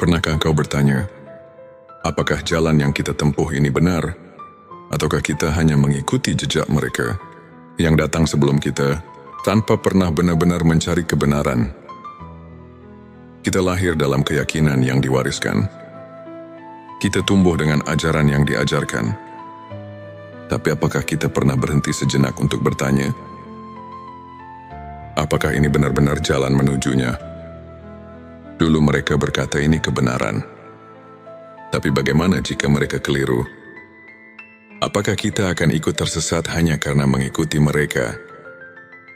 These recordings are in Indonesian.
Pernahkah engkau bertanya, apakah jalan yang kita tempuh ini benar, ataukah kita hanya mengikuti jejak mereka yang datang sebelum kita tanpa pernah benar-benar mencari kebenaran? Kita lahir dalam keyakinan yang diwariskan. Kita tumbuh dengan ajaran yang diajarkan. Tapi apakah kita pernah berhenti sejenak untuk bertanya, apakah ini benar-benar jalan menujunya? Dulu mereka berkata ini kebenaran. Tapi bagaimana jika mereka keliru? Apakah kita akan ikut tersesat hanya karena mengikuti mereka?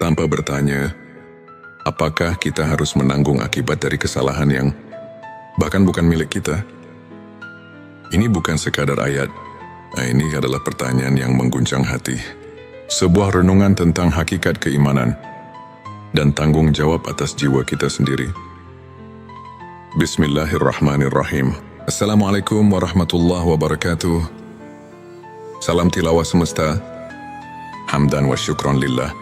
Tanpa bertanya, apakah kita harus menanggung akibat dari kesalahan yang bahkan bukan milik kita? Ini bukan sekadar ayat. Ini adalah pertanyaan yang mengguncang hati. Sebuah renungan tentang hakikat keimanan dan tanggung jawab atas jiwa kita sendiri. Bismillahirrahmanirrahim. Assalamualaikum warahmatullahi wabarakatuh. Salam tilawah semesta. Hamdan wa syukran lillah.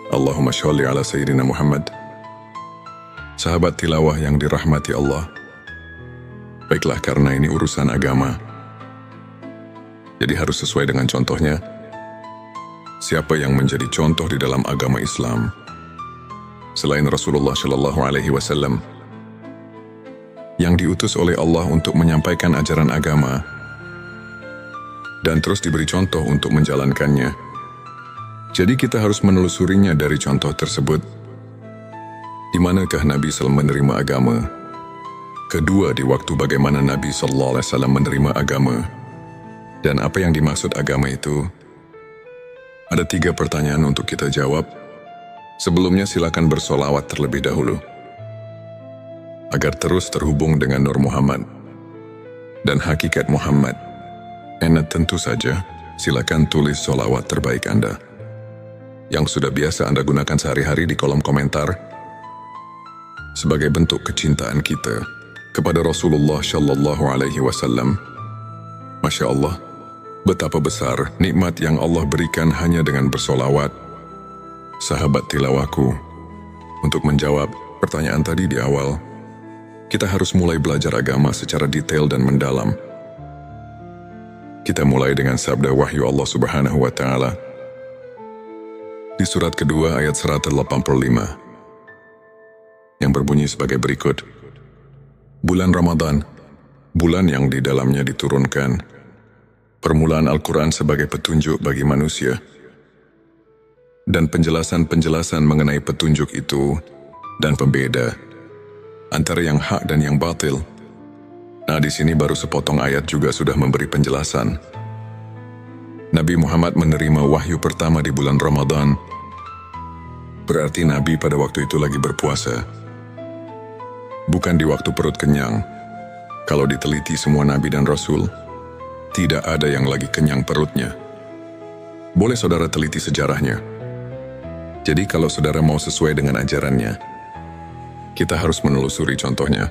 Allahumma sholli ala Sayyidina Muhammad. Sahabat tilawah yang dirahmati Allah. Baiklah, karena ini urusan agama, jadi harus sesuai dengan contohnya. Siapa yang menjadi contoh di dalam agama Islam selain Rasulullah Shallallahu Alaihi Wasallam yang diutus oleh Allah untuk menyampaikan ajaran agama dan terus diberi contoh untuk menjalankannya? Jadi kita harus menelusurinya dari contoh tersebut. Di manakah Nabi SAW menerima agama? Kedua, di waktu bagaimana Nabi SAW menerima agama? Dan apa yang dimaksud agama itu? Ada 3 pertanyaan untuk kita jawab. Sebelumnya silakan bersolawat terlebih dahulu, agar terus terhubung dengan Nur Muhammad dan hakikat Muhammad. Tentu saja, silakan tulis solawat terbaik Anda yang sudah biasa Anda gunakan sehari-hari di kolom komentar sebagai bentuk kecintaan kita kepada Rasulullah Shallallahu Alaihi Wasallam. Masya Allah, betapa besar nikmat yang Allah berikan hanya dengan bersolawat. Sahabat tilawahku, untuk menjawab pertanyaan tadi di awal, kita harus mulai belajar agama secara detail dan mendalam. Kita mulai dengan sabda wahyu Allah Subhanahu wa Ta'ala di surat kedua ayat 185 yang berbunyi sebagai berikut. Bulan Ramadan, bulan yang di dalamnya diturunkan permulaan Al-Quran sebagai petunjuk bagi manusia, dan penjelasan-penjelasan mengenai petunjuk itu dan pembeda antara yang hak dan yang batil. Nah, di sini baru sepotong ayat juga sudah memberi penjelasan. Nabi Muhammad menerima wahyu pertama di bulan Ramadan. Berarti Nabi pada waktu itu lagi berpuasa, bukan di waktu perut kenyang. Kalau diteliti semua Nabi dan Rasul, tidak ada yang lagi kenyang perutnya. Boleh saudara teliti sejarahnya. Jadi kalau saudara mau sesuai dengan ajarannya, kita harus menelusuri contohnya.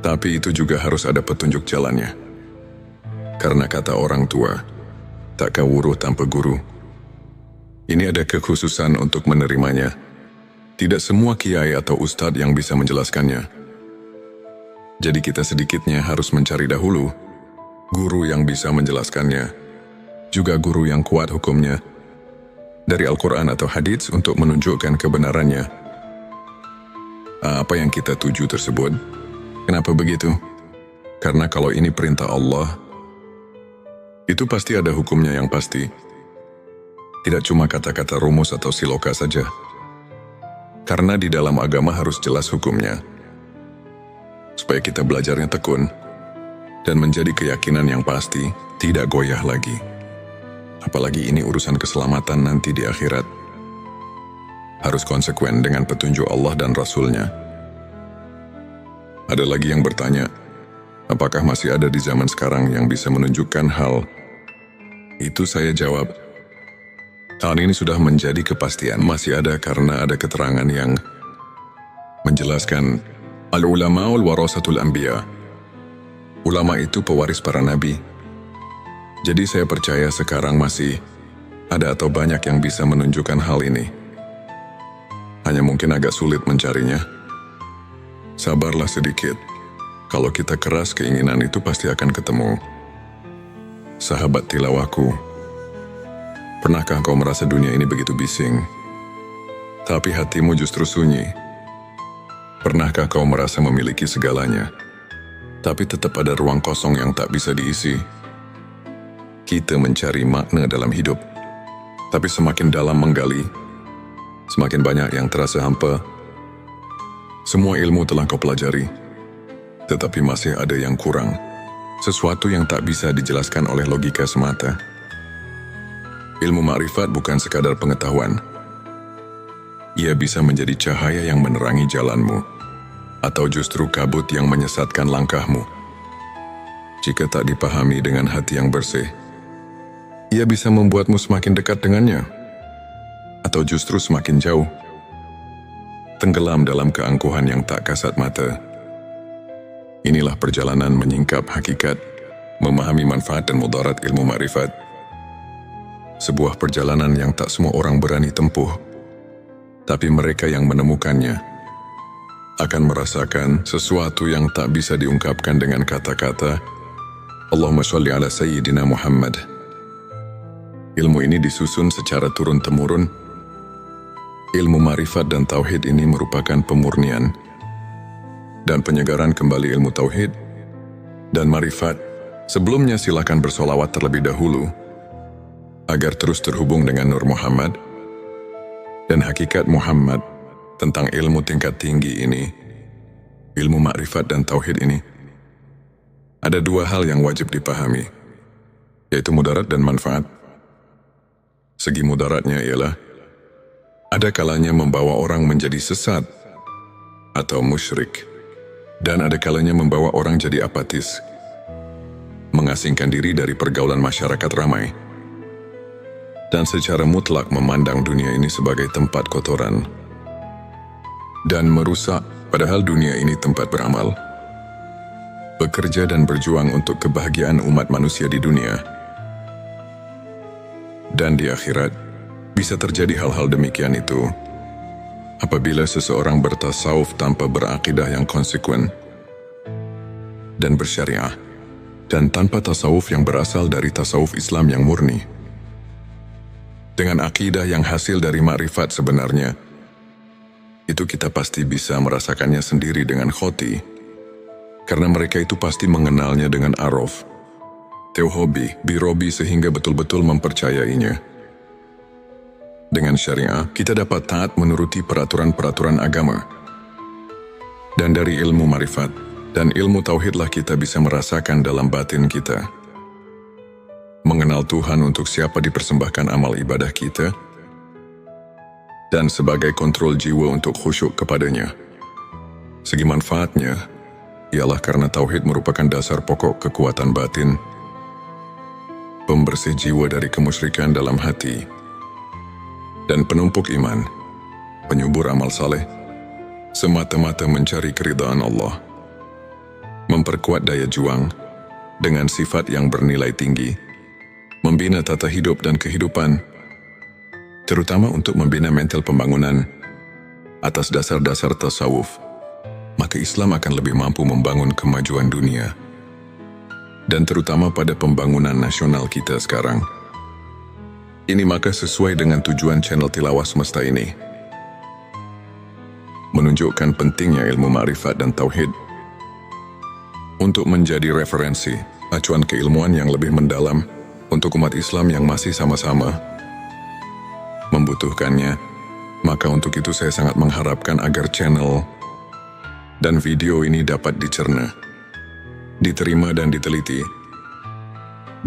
Tapi itu juga harus ada petunjuk jalannya. Karena kata orang tua, tak kawuruh tanpa guru. Ini ada kekhususan untuk menerimanya. Tidak semua kiai atau ustadz yang bisa menjelaskannya. Jadi kita sedikitnya harus mencari dahulu guru yang bisa menjelaskannya, juga guru yang kuat hukumnya dari Al-Quran atau hadits untuk menunjukkan kebenarannya. Apa yang kita tuju tersebut? Kenapa begitu? Karena kalau ini perintah Allah, itu pasti ada hukumnya yang pasti. Tidak cuma kata-kata rumus atau siloka saja. Karena di dalam agama harus jelas hukumnya. Supaya kita belajarnya tekun dan menjadi keyakinan yang pasti, tidak goyah lagi. Apalagi ini urusan keselamatan nanti di akhirat. Harus konsekuen dengan petunjuk Allah dan Rasul-Nya. Ada lagi yang bertanya, apakah masih ada di zaman sekarang yang bisa menunjukkan hal itu? Saya jawab, tahun ini sudah menjadi kepastian. Masih ada karena ada keterangan yang menjelaskan al-ulama'ul warasatul anbiya. Ulama itu pewaris para nabi. Jadi saya percaya sekarang masih ada atau banyak yang bisa menunjukkan hal ini. Hanya mungkin agak sulit mencarinya. Sabarlah sedikit. Kalau kita keras, keinginan itu pasti akan ketemu. Sahabat tilawahku, pernahkah kau merasa dunia ini begitu bising, tapi hatimu justru sunyi? Pernahkah kau merasa memiliki segalanya, tapi tetap ada ruang kosong yang tak bisa diisi? Kita mencari makna dalam hidup, tapi semakin dalam menggali, semakin banyak yang terasa hampa. Semua ilmu telah kau pelajari, tetapi masih ada yang kurang. Sesuatu yang tak bisa dijelaskan oleh logika semata. Ilmu makrifat bukan sekadar pengetahuan. Ia bisa menjadi cahaya yang menerangi jalanmu, atau justru kabut yang menyesatkan langkahmu. Jika tak dipahami dengan hati yang bersih, ia bisa membuatmu semakin dekat dengannya, atau justru semakin jauh, tenggelam dalam keangkuhan yang tak kasat mata. Inilah perjalanan menyingkap hakikat, memahami manfaat dan mudarat ilmu makrifat. Sebuah perjalanan yang tak semua orang berani tempuh, tapi mereka yang menemukannya akan merasakan sesuatu yang tak bisa diungkapkan dengan kata-kata. Allahumma sholli ala Sayyidina Muhammad. Ilmu ini disusun secara turun-temurun. Ilmu makrifat dan tauhid ini merupakan pemurnian dan penyegaran kembali ilmu tauhid dan makrifat. Sebelumnya silakan bersolawat terlebih dahulu agar terus terhubung dengan Nur Muhammad dan hakikat Muhammad tentang ilmu tingkat tinggi ini, ilmu makrifat dan tauhid ini. Ada dua hal yang wajib dipahami, yaitu mudarat dan manfaat. Segi mudaratnya ialah ada kalanya membawa orang menjadi sesat atau musyrik, dan ada kalanya membawa orang jadi apatis, mengasingkan diri dari pergaulan masyarakat ramai, dan secara mutlak memandang dunia ini sebagai tempat kotoran dan merusak, padahal dunia ini tempat beramal, bekerja dan berjuang untuk kebahagiaan umat manusia di dunia. Dan di akhirat, bisa terjadi hal-hal demikian itu apabila seseorang bertasawuf tanpa berakidah yang konsekuen dan bersyariah, dan tanpa tasawuf yang berasal dari tasawuf Islam yang murni. Dengan akidah yang hasil dari makrifat sebenarnya, itu kita pasti bisa merasakannya sendiri dengan khoti, karena mereka itu pasti mengenalnya dengan araf, tauhobi, birobi, sehingga betul-betul mempercayainya. Dengan syariah, kita dapat taat menuruti peraturan-peraturan agama. Dan dari ilmu marifat dan ilmu tauhidlah kita bisa merasakan dalam batin kita, mengenal Tuhan untuk siapa dipersembahkan amal ibadah kita, dan sebagai kontrol jiwa untuk khusyuk kepadanya. Segi manfaatnya ialah karena tauhid merupakan dasar pokok kekuatan batin, pembersih jiwa dari kemusyrikan dalam hati, dan penumpuk iman, penyubur amal saleh, semata-mata mencari keridhaan Allah, memperkuat daya juang dengan sifat yang bernilai tinggi, membina tata hidup dan kehidupan, terutama untuk membina mental pembangunan atas dasar-dasar tasawuf. Maka Islam akan lebih mampu membangun kemajuan dunia, dan terutama pada pembangunan nasional kita sekarang. Ini maka sesuai dengan tujuan channel Tilawah Semesta ini, menunjukkan pentingnya ilmu makrifat dan tauhid untuk menjadi referensi, acuan keilmuan yang lebih mendalam untuk umat Islam yang masih sama-sama membutuhkannya. Maka untuk itu saya sangat mengharapkan agar channel dan video ini dapat dicerna, diterima dan diteliti,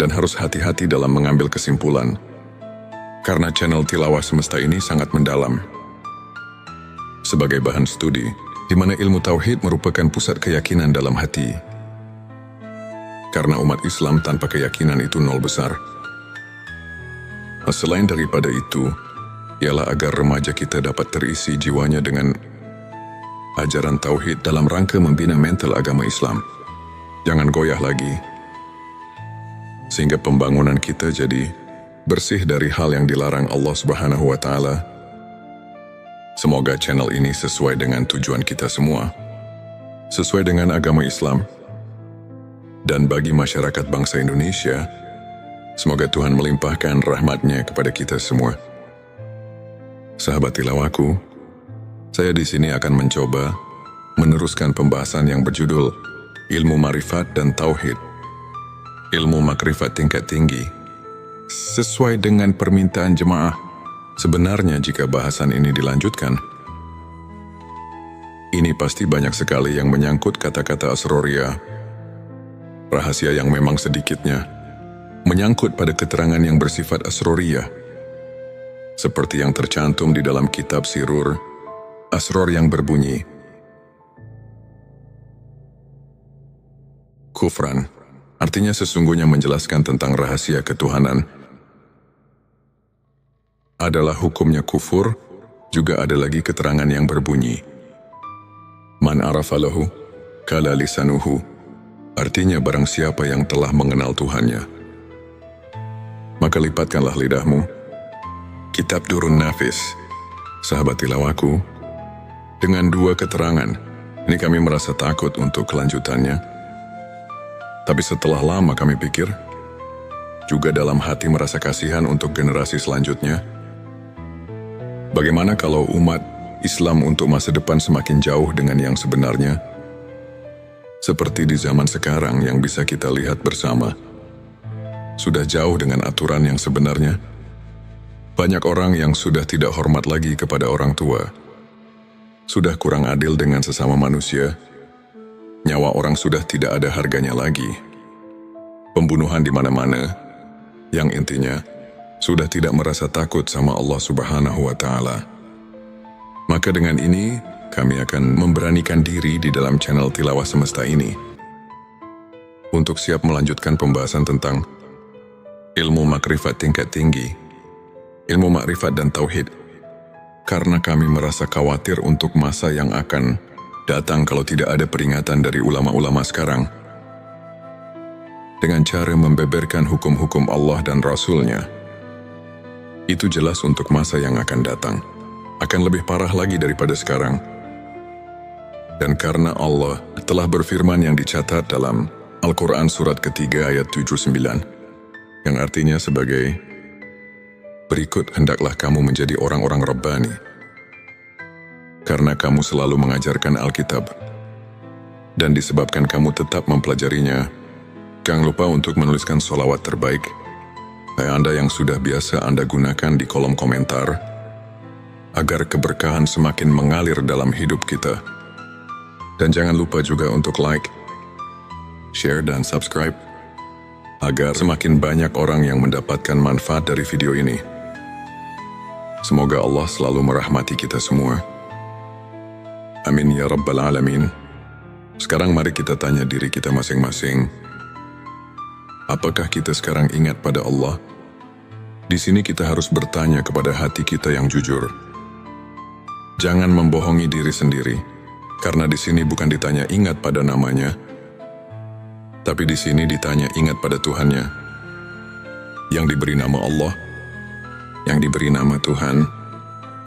dan harus hati-hati dalam mengambil kesimpulan, karena channel Tilawah Semesta ini sangat mendalam sebagai bahan studi, di mana ilmu tauhid merupakan pusat keyakinan dalam hati. Karena umat Islam tanpa keyakinan itu nol besar. Selain daripada itu, ialah agar remaja kita dapat terisi jiwanya dengan ajaran tauhid dalam rangka membina mental agama Islam. Jangan goyah lagi, sehingga pembangunan kita jadi bersih dari hal yang dilarang Allah Subhanahu wa Ta'ala. Semoga channel ini sesuai dengan tujuan kita semua, sesuai dengan agama Islam, dan bagi masyarakat bangsa Indonesia. Semoga Tuhan melimpahkan rahmat-Nya kepada kita semua. Sahabat tilawahku, saya di sini akan mencoba meneruskan pembahasan yang berjudul Ilmu Ma'rifat dan Tauhid. Ilmu makrifat tingkat tinggi. Sesuai dengan permintaan jemaah, sebenarnya jika bahasan ini dilanjutkan, ini pasti banyak sekali yang menyangkut kata-kata asroria, rahasia yang memang sedikitnya menyangkut pada keterangan yang bersifat asroria, seperti yang tercantum di dalam kitab Sirur, asror yang berbunyi, kufran, artinya sesungguhnya menjelaskan tentang rahasia ketuhanan, adalah hukumnya kufur. Juga ada lagi keterangan yang berbunyi, man arafalahu kala lisanuhu, artinya barang siapa yang telah mengenal Tuhannya, maka lipatkanlah lidahmu. Kitab Durun Nafis. Sahabat tilawahku, dengan dua keterangan ini kami merasa takut untuk kelanjutannya. Tapi setelah lama kami pikir, juga dalam hati merasa kasihan untuk generasi selanjutnya. Bagaimana kalau umat Islam untuk masa depan semakin jauh dengan yang sebenarnya? Seperti di zaman sekarang yang bisa kita lihat bersama, sudah jauh dengan aturan yang sebenarnya. Banyak orang yang sudah tidak hormat lagi kepada orang tua, sudah kurang adil dengan sesama manusia, nyawa orang sudah tidak ada harganya lagi. Pembunuhan di mana-mana, yang intinya sudah tidak merasa takut sama Allah Subhanahu wa Ta'ala. Maka dengan ini, kami akan memberanikan diri di dalam channel Tilawah Semesta ini untuk siap melanjutkan pembahasan tentang ilmu makrifat tingkat tinggi, ilmu makrifat dan tauhid, karena kami merasa khawatir untuk masa yang akan datang kalau tidak ada peringatan dari ulama-ulama sekarang. Dengan cara membeberkan hukum-hukum Allah dan Rasul-Nya, itu jelas untuk masa yang akan datang akan lebih parah lagi daripada sekarang. Dan karena Allah telah berfirman yang dicatat dalam Al-Quran surat ketiga ayat 79, yang artinya sebagai berikut, hendaklah kamu menjadi orang-orang Rabbani, karena kamu selalu mengajarkan Alkitab, dan disebabkan kamu tetap mempelajarinya, jangan lupa untuk menuliskan sholawat terbaik Anda yang sudah biasa Anda gunakan di kolom komentar, agar keberkahan semakin mengalir dalam hidup kita. Dan jangan lupa juga untuk like, share dan subscribe, agar semakin banyak orang yang mendapatkan manfaat dari video ini. Semoga Allah selalu merahmati kita semua. Amin ya Rabbal Alamin. Sekarang mari kita tanya diri kita masing-masing, apakah kita sekarang ingat pada Allah? Di sini kita harus bertanya kepada hati kita yang jujur. Jangan membohongi diri sendiri, karena di sini bukan ditanya ingat pada namanya, tapi di sini ditanya ingat pada Tuhannya, yang diberi nama Allah, yang diberi nama Tuhan.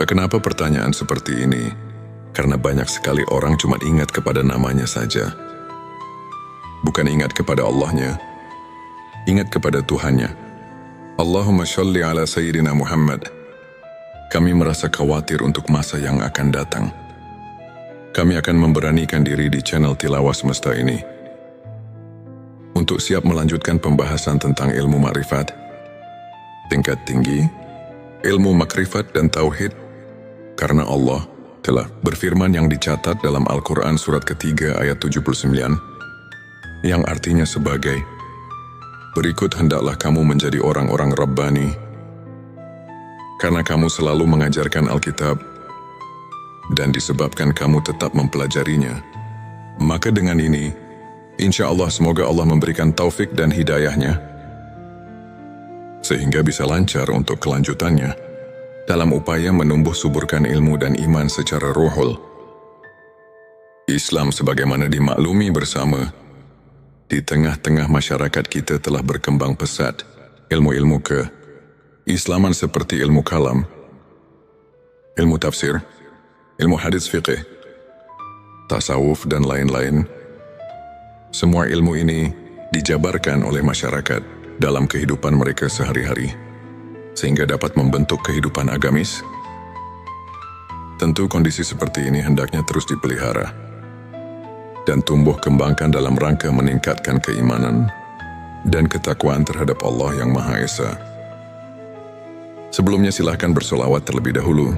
Kenapa pertanyaan seperti ini? Karena banyak sekali orang cuma ingat kepada namanya saja, bukan ingat kepada Allahnya, ingat kepada Tuhannya. Allahumma sholli ala Sayyidina Muhammad. Kami merasa khawatir untuk masa yang akan datang. Kami akan memberanikan diri di channel Tilawah Semesta ini untuk siap melanjutkan pembahasan tentang ilmu makrifat tingkat tinggi, ilmu makrifat dan tauhid, karena Allah telah berfirman yang dicatat dalam Al-Quran surat ketiga ayat 79, yang artinya sebagai berikut, hendaklah kamu menjadi orang-orang Rabbani, karena kamu selalu mengajarkan Alkitab, dan disebabkan kamu tetap mempelajarinya. Maka dengan ini, insya Allah semoga Allah memberikan taufik dan hidayahnya, sehingga bisa lancar untuk kelanjutannya, dalam upaya menumbuh suburkan ilmu dan iman secara ruhul. Islam sebagaimana dimaklumi bersama, di tengah-tengah masyarakat kita telah berkembang pesat ilmu-ilmu keislaman seperti ilmu kalam, ilmu tafsir, ilmu hadis fiqih, tasawuf dan lain-lain. Semua ilmu ini dijabarkan oleh masyarakat dalam kehidupan mereka sehari-hari, sehingga dapat membentuk kehidupan agamis. Tentu kondisi seperti ini hendaknya terus dipelihara dan tumbuh kembangkan dalam rangka meningkatkan keimanan dan ketakwaan terhadap Allah yang Maha Esa. Sebelumnya silahkan bersolawat terlebih dahulu,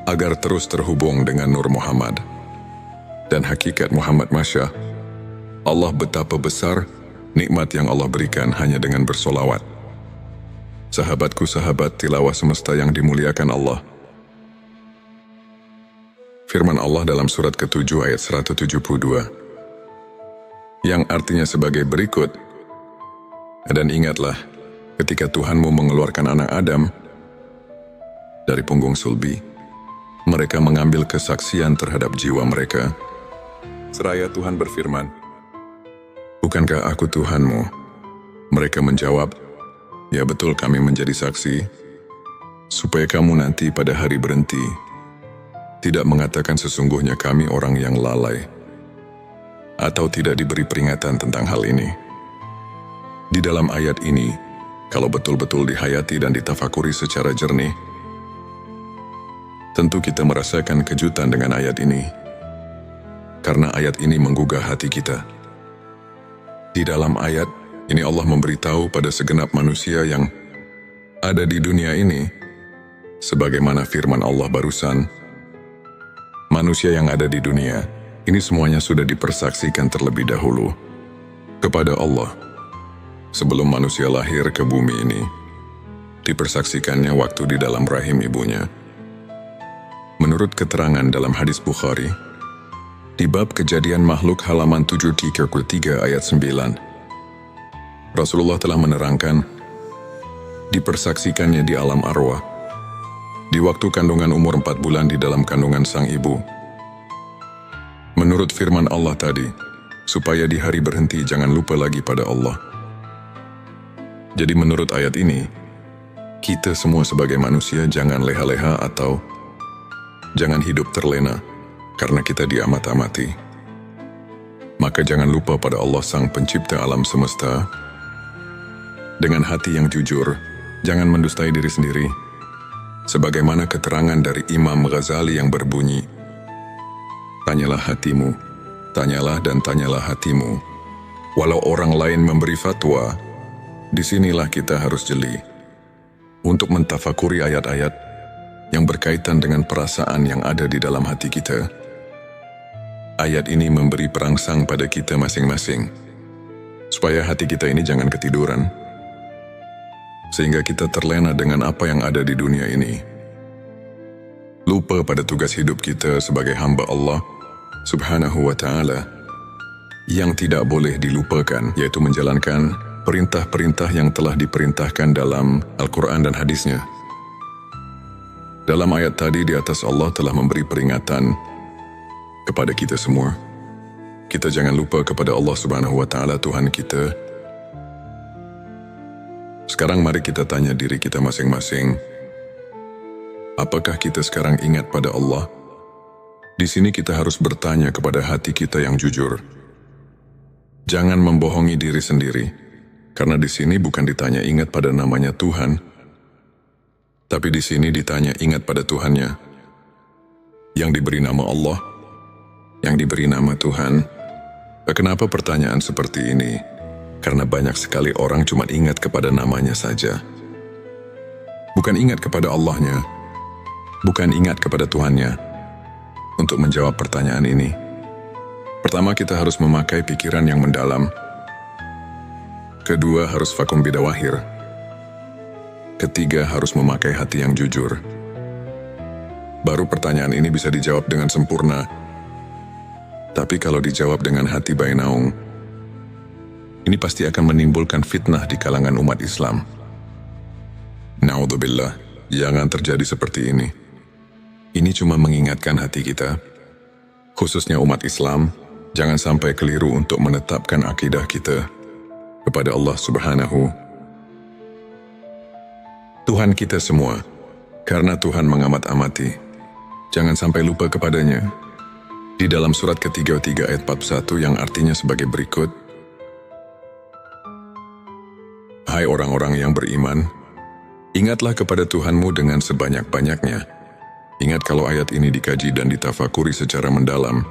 agar terus terhubung dengan Nur Muhammad dan hakikat Muhammad. Masya Allah, betapa besar nikmat yang Allah berikan hanya dengan bersolawat. Sahabatku, sahabat tilawah semesta yang dimuliakan Allah, firman Allah dalam surat ke-7 ayat 172, yang artinya sebagai berikut, dan ingatlah ketika Tuhanmu mengeluarkan anak Adam dari punggung sulbi, mereka mengambil kesaksian terhadap jiwa mereka. Seraya Tuhan berfirman, bukankah aku Tuhanmu? Mereka menjawab, ya betul, kami menjadi saksi, supaya kamu nanti pada hari berhenti tidak mengatakan sesungguhnya kami orang yang lalai, atau tidak diberi peringatan tentang hal ini. Di dalam ayat ini, kalau betul-betul dihayati dan ditafakuri secara jernih, tentu kita merasakan kejutan dengan ayat ini, karena ayat ini menggugah hati kita. Di dalam ayat ini Allah memberitahu pada segenap manusia yang ada di dunia ini, sebagaimana firman Allah barusan, manusia yang ada di dunia ini semuanya sudah dipersaksikan terlebih dahulu kepada Allah. Sebelum manusia lahir ke bumi ini, dipersaksikannya waktu di dalam rahim ibunya. Menurut keterangan dalam hadis Bukhari, di bab kejadian makhluk halaman 7-3 ayat 9, Rasulullah telah menerangkan, dipersaksikannya di alam arwah, di waktu kandungan umur 4 bulan di dalam kandungan sang ibu. Menurut firman Allah tadi, supaya di hari berhenti jangan lupa lagi pada Allah. Jadi menurut ayat ini, kita semua sebagai manusia jangan leha-leha atau jangan hidup terlena karena kita diamat-amati. Maka jangan lupa pada Allah sang pencipta alam semesta. Dengan hati yang jujur, jangan mendustai diri sendiri. Sebagaimana keterangan dari Imam Ghazali yang berbunyi, tanyalah hatimu, tanyalah dan tanyalah hatimu. Walau orang lain memberi fatwa, disinilah kita harus jeli untuk mentafakuri ayat-ayat yang berkaitan dengan perasaan yang ada di dalam hati kita. Ayat ini memberi perangsang pada kita masing-masing, supaya hati kita ini jangan ketiduran, sehingga kita terlena dengan apa yang ada di dunia ini. Lupa pada tugas hidup kita sebagai hamba Allah Subhanahu wa ta'ala, yang tidak boleh dilupakan, yaitu menjalankan perintah-perintah yang telah diperintahkan dalam Al-Quran dan hadisnya. Dalam ayat tadi di atas Allah telah memberi peringatan kepada kita semua. Kita jangan lupa kepada Allah Subhanahu wa ta'ala, Tuhan kita. Sekarang mari kita tanya diri kita masing-masing, apakah kita sekarang ingat pada Allah? Di sini kita harus bertanya kepada hati kita yang jujur. Jangan membohongi diri sendiri, karena di sini bukan ditanya ingat pada namanya Tuhan, tapi di sini ditanya ingat pada Tuhannya, yang diberi nama Allah, yang diberi nama Tuhan. Kenapa pertanyaan seperti ini? Karena banyak sekali orang cuma ingat kepada namanya saja, bukan ingat kepada Allahnya, bukan ingat kepada Tuhannya. Untuk menjawab pertanyaan ini, pertama kita harus memakai pikiran yang mendalam. Kedua, harus vakum bidawahir. Ketiga, harus memakai hati yang jujur. Baru pertanyaan ini bisa dijawab dengan sempurna. Tapi kalau dijawab dengan hati bainaung, ini pasti akan menimbulkan fitnah di kalangan umat Islam. Na'udzubillah, jangan terjadi seperti ini. Ini cuma mengingatkan hati kita, khususnya umat Islam, jangan sampai keliru untuk menetapkan akidah kita kepada Allah Subhanahu Tuhan kita semua, karena Tuhan mengamat-amati. Jangan sampai lupa kepadanya. Di dalam surat ke-33 ayat 41 yang artinya sebagai berikut, Hai orang-orang yang beriman, ingatlah kepada Tuhanmu dengan sebanyak-banyaknya. Ingat kalau ayat ini dikaji dan ditafakuri secara mendalam,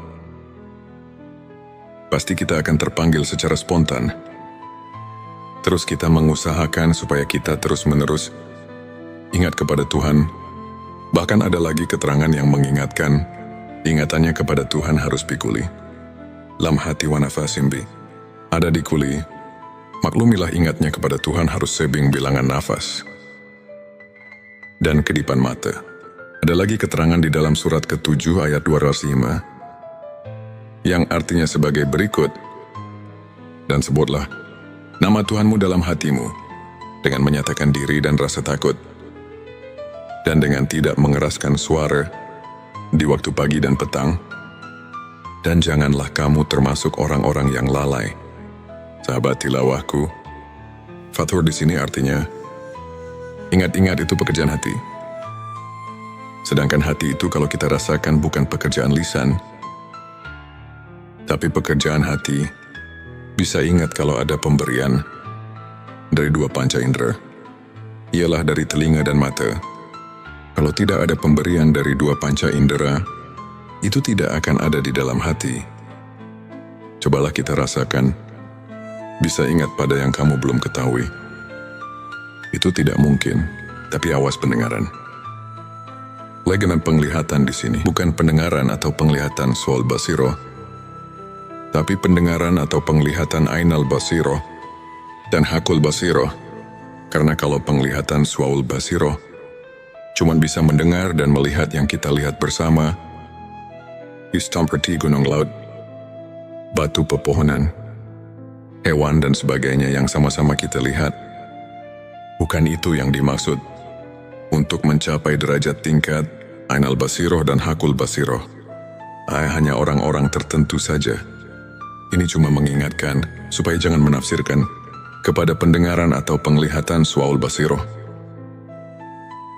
pasti kita akan terpanggil secara spontan. Terus kita mengusahakan supaya kita terus-menerus ingat kepada Tuhan. Bahkan ada lagi keterangan yang mengingatkan, ingatannya kepada Tuhan harus bikuli. Lam hati wa nafasim bi. Ada di kuli, maklumilah ingatnya kepada Tuhan harus sebing bilangan nafas. Dan kedipan mata. Ada lagi keterangan di dalam surat ke-7 ayat 205, yang artinya sebagai berikut, dan sebutlah nama Tuhanmu dalam hatimu, dengan menyatakan diri dan rasa takut, dan dengan tidak mengeraskan suara di waktu pagi dan petang, dan janganlah kamu termasuk orang-orang yang lalai. Sahabat tilawahku, Fathur di sini artinya, ingat-ingat itu pekerjaan hati. Sedangkan hati itu kalau kita rasakan bukan pekerjaan lisan, tapi pekerjaan hati bisa ingat kalau ada pemberian dari dua panca indera, ialah dari telinga dan mata. Kalau tidak ada pemberian dari dua panca indera, itu tidak akan ada di dalam hati. Cobalah kita rasakan, bisa ingat pada yang kamu belum ketahui. Itu tidak mungkin, tapi awas pendengaran. Legenan penglihatan di sini bukan pendengaran atau penglihatan soal basiroh, tapi pendengaran atau penglihatan ainal basiroh dan hakul basiroh. Karena kalau penglihatan suaul basiroh cuman bisa mendengar dan melihat yang kita lihat bersama, seperti gunung laut, batu pepohonan, hewan dan sebagainya yang sama-sama kita lihat. Bukan itu yang dimaksud untuk mencapai derajat tingkat ainal basiroh dan hakul basiroh. Hanya orang-orang tertentu saja. Ini cuma mengingatkan supaya jangan menafsirkan kepada pendengaran atau penglihatan suaul basiroh.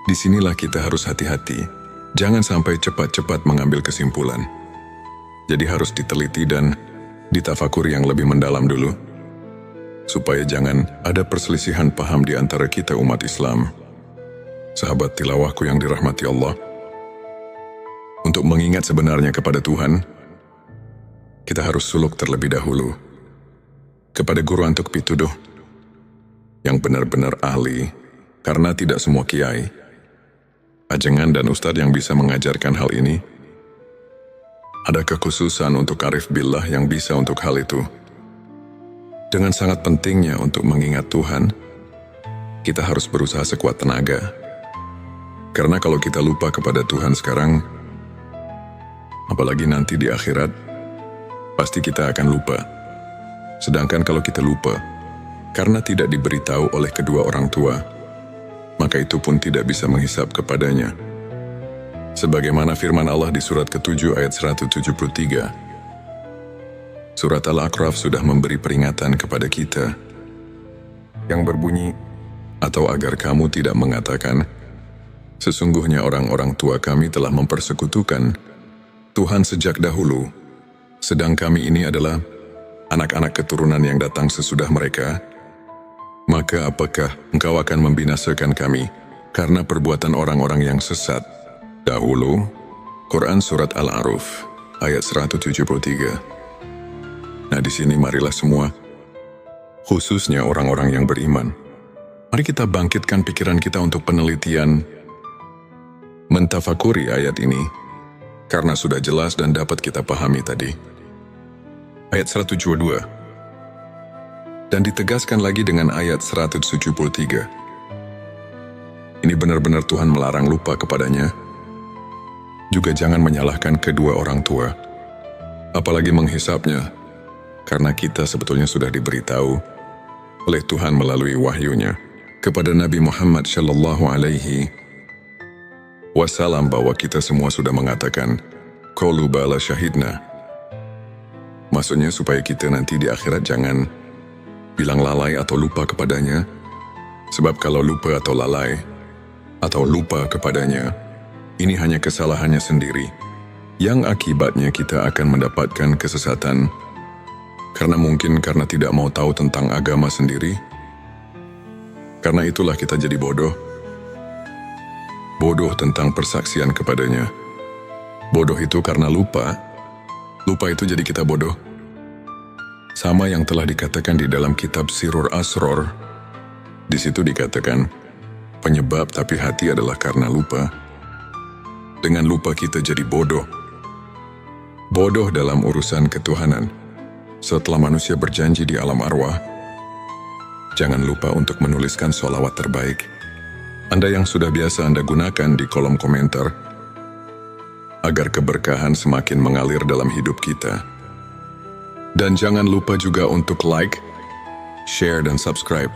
Disinilah kita harus hati-hati. Jangan sampai cepat-cepat mengambil kesimpulan. Jadi harus diteliti dan ditafakuri yang lebih mendalam dulu, supaya jangan ada perselisihan paham di antara kita umat Islam. Sahabat tilawahku yang dirahmati Allah, untuk mengingat sebenarnya kepada Tuhan, kita harus suluk terlebih dahulu kepada guru antuk pituduh yang benar-benar ahli, karena tidak semua kiai, ajengan dan ustadz yang bisa mengajarkan hal ini. Ada kekhususan untuk arif billah yang bisa untuk hal itu. Dengan sangat pentingnya untuk mengingat Tuhan, kita harus berusaha sekuat tenaga. Karena kalau kita lupa kepada Tuhan sekarang, apalagi nanti di akhirat, pasti kita akan lupa. Sedangkan kalau kita lupa, karena tidak diberitahu oleh kedua orang tua, maka itu pun tidak bisa menghisap kepadanya. Sebagaimana firman Allah di surat ke-7 ayat 173. Surat Al-A'raf sudah memberi peringatan kepada kita yang berbunyi, atau agar kamu tidak mengatakan, sesungguhnya orang-orang tua kami telah mempersekutukan Tuhan sejak dahulu, sedang kami ini adalah anak-anak keturunan yang datang sesudah mereka. Maka apakah engkau akan membinasakan kami karena perbuatan orang-orang yang sesat dahulu? Quran Surat Al-A'raf ayat 173. Nah di sini marilah semua, khususnya orang-orang yang beriman, mari kita bangkitkan pikiran kita untuk penelitian, mentafakuri ayat ini, karena sudah jelas dan dapat kita pahami tadi. Ayat 172. Dan ditegaskan lagi dengan ayat 173. Ini benar-benar Tuhan melarang lupa kepadanya. Juga jangan menyalahkan kedua orang tua, apalagi menghisapnya, karena kita sebetulnya sudah diberitahu oleh Tuhan melalui wahyunya kepada Nabi Muhammad Shallallahu Alaihi Wasallam bahwa kita semua sudah mengatakan qalu bala syahidna. Maksudnya supaya kita nanti di akhirat jangan bilang lalai atau lupa kepadanya, sebab kalau lupa atau lalai atau lupa kepadanya, ini hanya kesalahannya sendiri, yang akibatnya kita akan mendapatkan kesesatan, karena mungkin karena tidak mau tahu tentang agama sendiri, Karena itulah kita jadi bodoh. Bodoh tentang persaksian kepadanya. Bodoh itu karena lupa. Lupa itu jadi kita bodoh. Sama yang telah dikatakan di dalam kitab Sirur Asror. Di situ dikatakan, penyebab tapi hati adalah karena lupa. Dengan lupa kita jadi bodoh. Bodoh dalam urusan ketuhanan. Setelah manusia berjanji di alam arwah, jangan lupa untuk menuliskan sholawat terbaik. Anda yang sudah biasa Anda gunakan di kolom komentar, agar keberkahan semakin mengalir dalam hidup kita. Dan jangan lupa juga untuk like, share, dan subscribe,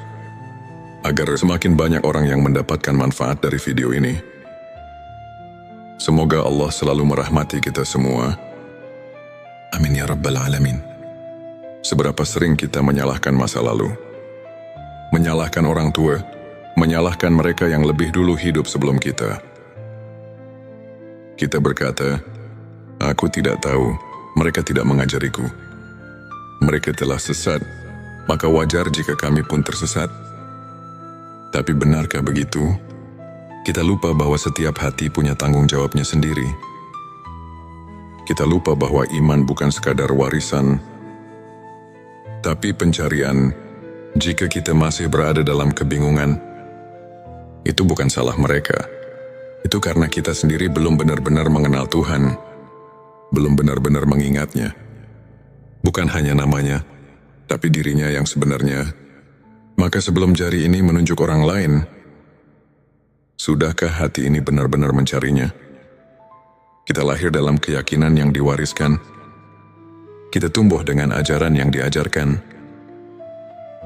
agar semakin banyak orang yang mendapatkan manfaat dari video ini. Semoga Allah selalu merahmati kita semua. Amin ya Rabbal Alamin. Seberapa sering kita menyalahkan masa lalu, menyalahkan orang tua, menyalahkan mereka yang lebih dulu hidup sebelum kita. Kita berkata, aku tidak tahu, mereka tidak mengajariku. Mereka telah sesat, maka wajar jika kami pun tersesat. Tapi benarkah begitu? Kita lupa bahwa setiap hati punya tanggung jawabnya sendiri. Kita lupa bahwa iman bukan sekadar warisan, tapi pencarian. Jika kita masih berada dalam kebingungan, itu bukan salah mereka. Itu karena kita sendiri belum benar-benar mengenal Tuhan, belum benar-benar mengingatnya. Bukan hanya namanya, tapi dirinya yang sebenarnya. Maka sebelum jari ini menunjuk orang lain, sudahkah hati ini benar-benar mencarinya? Kita lahir dalam keyakinan yang diwariskan. Kita tumbuh dengan ajaran yang diajarkan.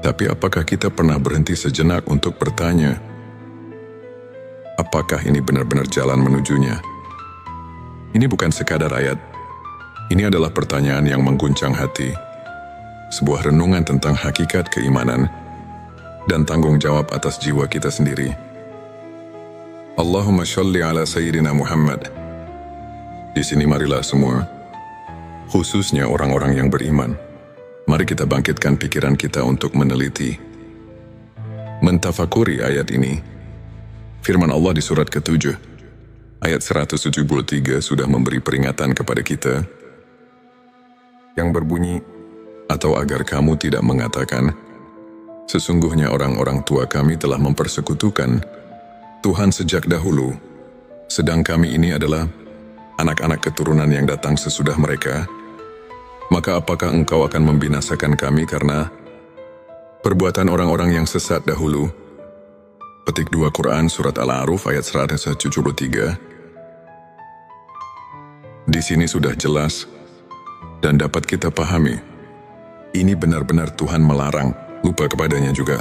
Tapi apakah kita pernah berhenti sejenak untuk bertanya, apakah ini benar-benar jalan menujunya? Ini bukan sekadar ayat. Ini adalah pertanyaan yang mengguncang hati. Sebuah renungan tentang hakikat keimanan dan tanggung jawab atas jiwa kita sendiri. Allahumma sholli ala Sayyidina Muhammad. Di sini marilah semua, khususnya orang-orang yang beriman, mari kita bangkitkan pikiran kita untuk meneliti, mentafakuri ayat ini. Firman Allah di surat ke-7, ayat 173 sudah memberi peringatan kepada kita, yang berbunyi, atau agar kamu tidak mengatakan, sesungguhnya orang-orang tua kami telah mempersekutukan Tuhan sejak dahulu, sedang kami ini adalah anak-anak keturunan yang datang sesudah mereka. Maka apakah engkau akan membinasakan kami karena perbuatan orang-orang yang sesat dahulu? Petik 2 Quran Surat Al-A'raf ayat 173. Di sini sudah jelas dan dapat kita pahami. Ini benar-benar Tuhan melarang, lupa kepadanya juga.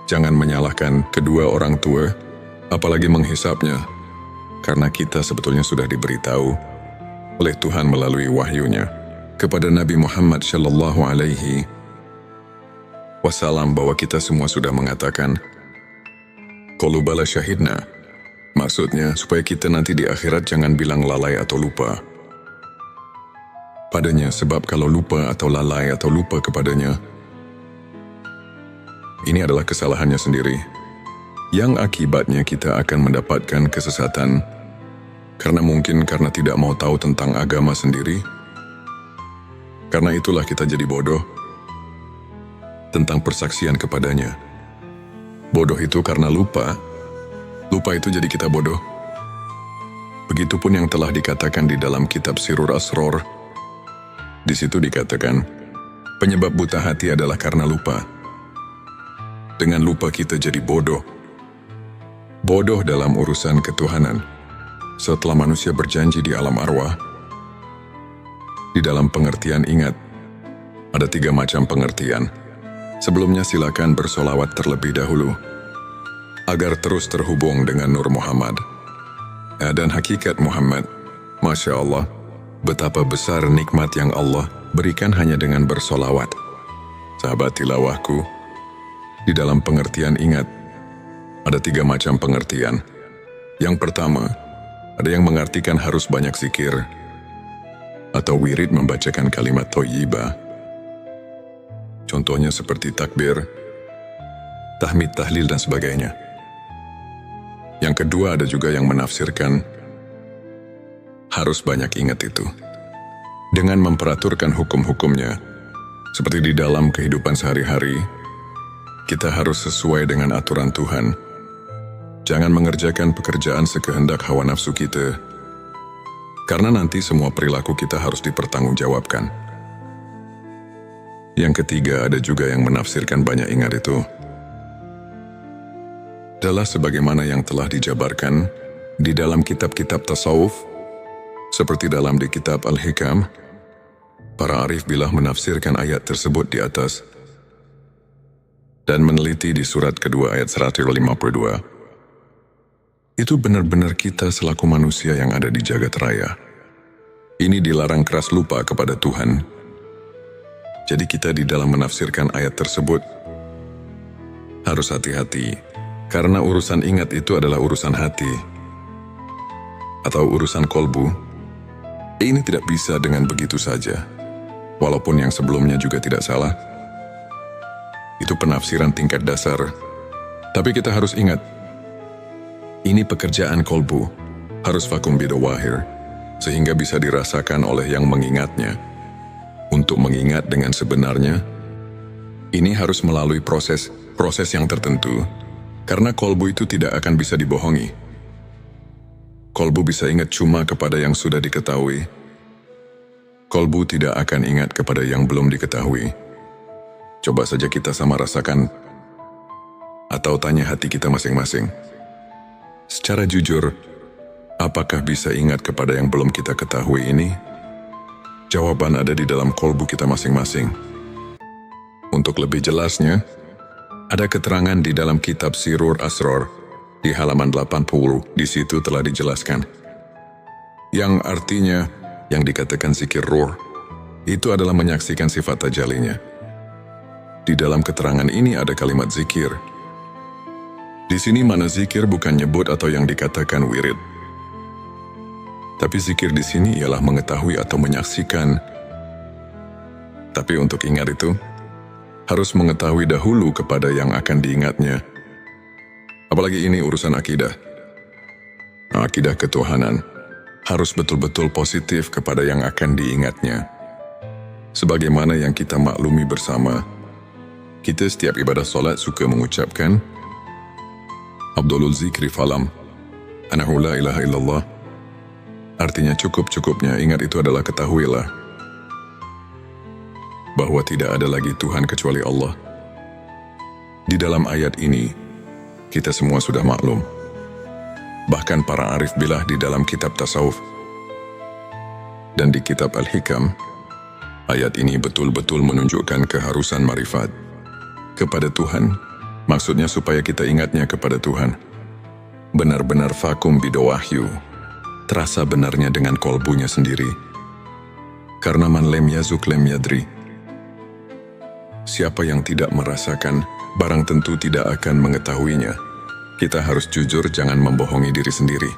Jangan menyalahkan kedua orang tua, apalagi menghisapnya, karena kita sebetulnya sudah diberitahu oleh Tuhan melalui wahyunya kepada Nabi Muhammad Shallallahu Alaihi Wasallam bahwa kita semua sudah mengatakan, qalu bala syahidna. Maksudnya supaya kita nanti di akhirat jangan bilang lalai atau lupa padanya, sebab kalau lupa atau lalai atau lupa kepadanya, ini adalah kesalahannya sendiri, yang akibatnya kita akan mendapatkan kesesatan, karena mungkin karena tidak mau tahu tentang agama sendiri. Karena itulah kita jadi bodoh tentang persaksian kepadanya. Bodoh itu karena lupa. Lupa itu jadi kita bodoh. Begitupun yang telah dikatakan di dalam kitab Sirur Asror. Di situ dikatakan, penyebab buta hati adalah karena lupa. Dengan lupa kita jadi bodoh. Bodoh dalam urusan ketuhanan. Setelah manusia berjanji di alam arwah, di dalam pengertian ingat, ada 3 macam pengertian. Sebelumnya silakan bersolawat terlebih dahulu, agar terus terhubung dengan Nur Muhammad. Dan hakikat Muhammad, Masya Allah, betapa besar nikmat yang Allah berikan hanya dengan bersolawat. Sahabat tilawahku, di dalam pengertian ingat, ada 3 macam pengertian. Yang pertama, ada yang mengartikan harus banyak zikir, atau wirid membacakan kalimat thayyibah. Contohnya seperti takbir tahmid, tahlil, dan sebagainya. Yang kedua, ada juga yang menafsirkan harus banyak ingat itu. Dengan memperaturkan hukum-hukumnya, seperti di dalam kehidupan sehari-hari, kita harus sesuai dengan aturan Tuhan. Jangan mengerjakan pekerjaan sekehendak hawa nafsu kita, karena nanti semua perilaku kita harus dipertanggungjawabkan. Yang ketiga, ada juga yang menafsirkan banyak ingat itu adalah sebagaimana yang telah dijabarkan di dalam kitab-kitab tasawuf, seperti dalam di kitab Al-Hikam. Para arif bilah menafsirkan ayat tersebut di atas dan meneliti di surat kedua ayat 152. Itu benar-benar kita selaku manusia yang ada di jagat raya. Ini dilarang keras lupa kepada Tuhan. Jadi kita di dalam menafsirkan ayat tersebut harus hati-hati, karena urusan ingat itu adalah urusan hati atau urusan kolbu. Ini tidak bisa dengan begitu saja, walaupun yang sebelumnya juga tidak salah. Itu penafsiran tingkat dasar, tapi kita harus ingat, ini pekerjaan kolbu, harus vakum bidawahir, sehingga bisa dirasakan oleh yang mengingatnya. Untuk mengingat dengan sebenarnya, ini harus melalui proses yang tertentu, karena kolbu itu tidak akan bisa dibohongi. Kolbu bisa ingat cuma kepada yang sudah diketahui. Kolbu tidak akan ingat kepada yang belum diketahui. Coba saja kita sama rasakan, atau tanya hati kita masing-masing. Secara jujur, apakah bisa ingat kepada yang belum kita ketahui ini? Jawaban ada di dalam kolbu kita masing-masing. Untuk lebih jelasnya, ada keterangan di dalam kitab Sirur Asror di halaman 80. Di situ telah dijelaskan. Yang artinya, yang dikatakan zikir ruh, itu adalah menyaksikan sifat tajalinya. Di dalam keterangan ini ada kalimat zikir. Di sini mana zikir bukan nyebut atau yang dikatakan wirid. Tapi zikir di sini ialah mengetahui atau menyaksikan. Tapi untuk ingat itu, harus mengetahui dahulu kepada yang akan diingatnya. Apalagi ini urusan akidah. Akidah ketuhanan harus betul-betul positif kepada yang akan diingatnya. Sebagaimana yang kita maklumi bersama, kita setiap ibadah solat suka mengucapkan Abdulul zikri falam anahu la ilaha illallah. Artinya cukup-cukupnya ingat itu adalah ketahuilah bahwa tidak ada lagi Tuhan kecuali Allah. Di dalam ayat ini, kita semua sudah maklum. Bahkan para arif bilah di dalam kitab tasawuf dan di kitab Al-Hikam, ayat ini betul-betul menunjukkan keharusan marifat kepada Tuhan. Maksudnya supaya kita ingatnya kepada Tuhan. Benar-benar vakum bidawahyu, terasa benarnya dengan kolbunya sendiri. Karena man lem yazuk lem yadri. Siapa yang tidak merasakan, barang tentu tidak akan mengetahuinya. Kita harus jujur, jangan membohongi diri sendiri.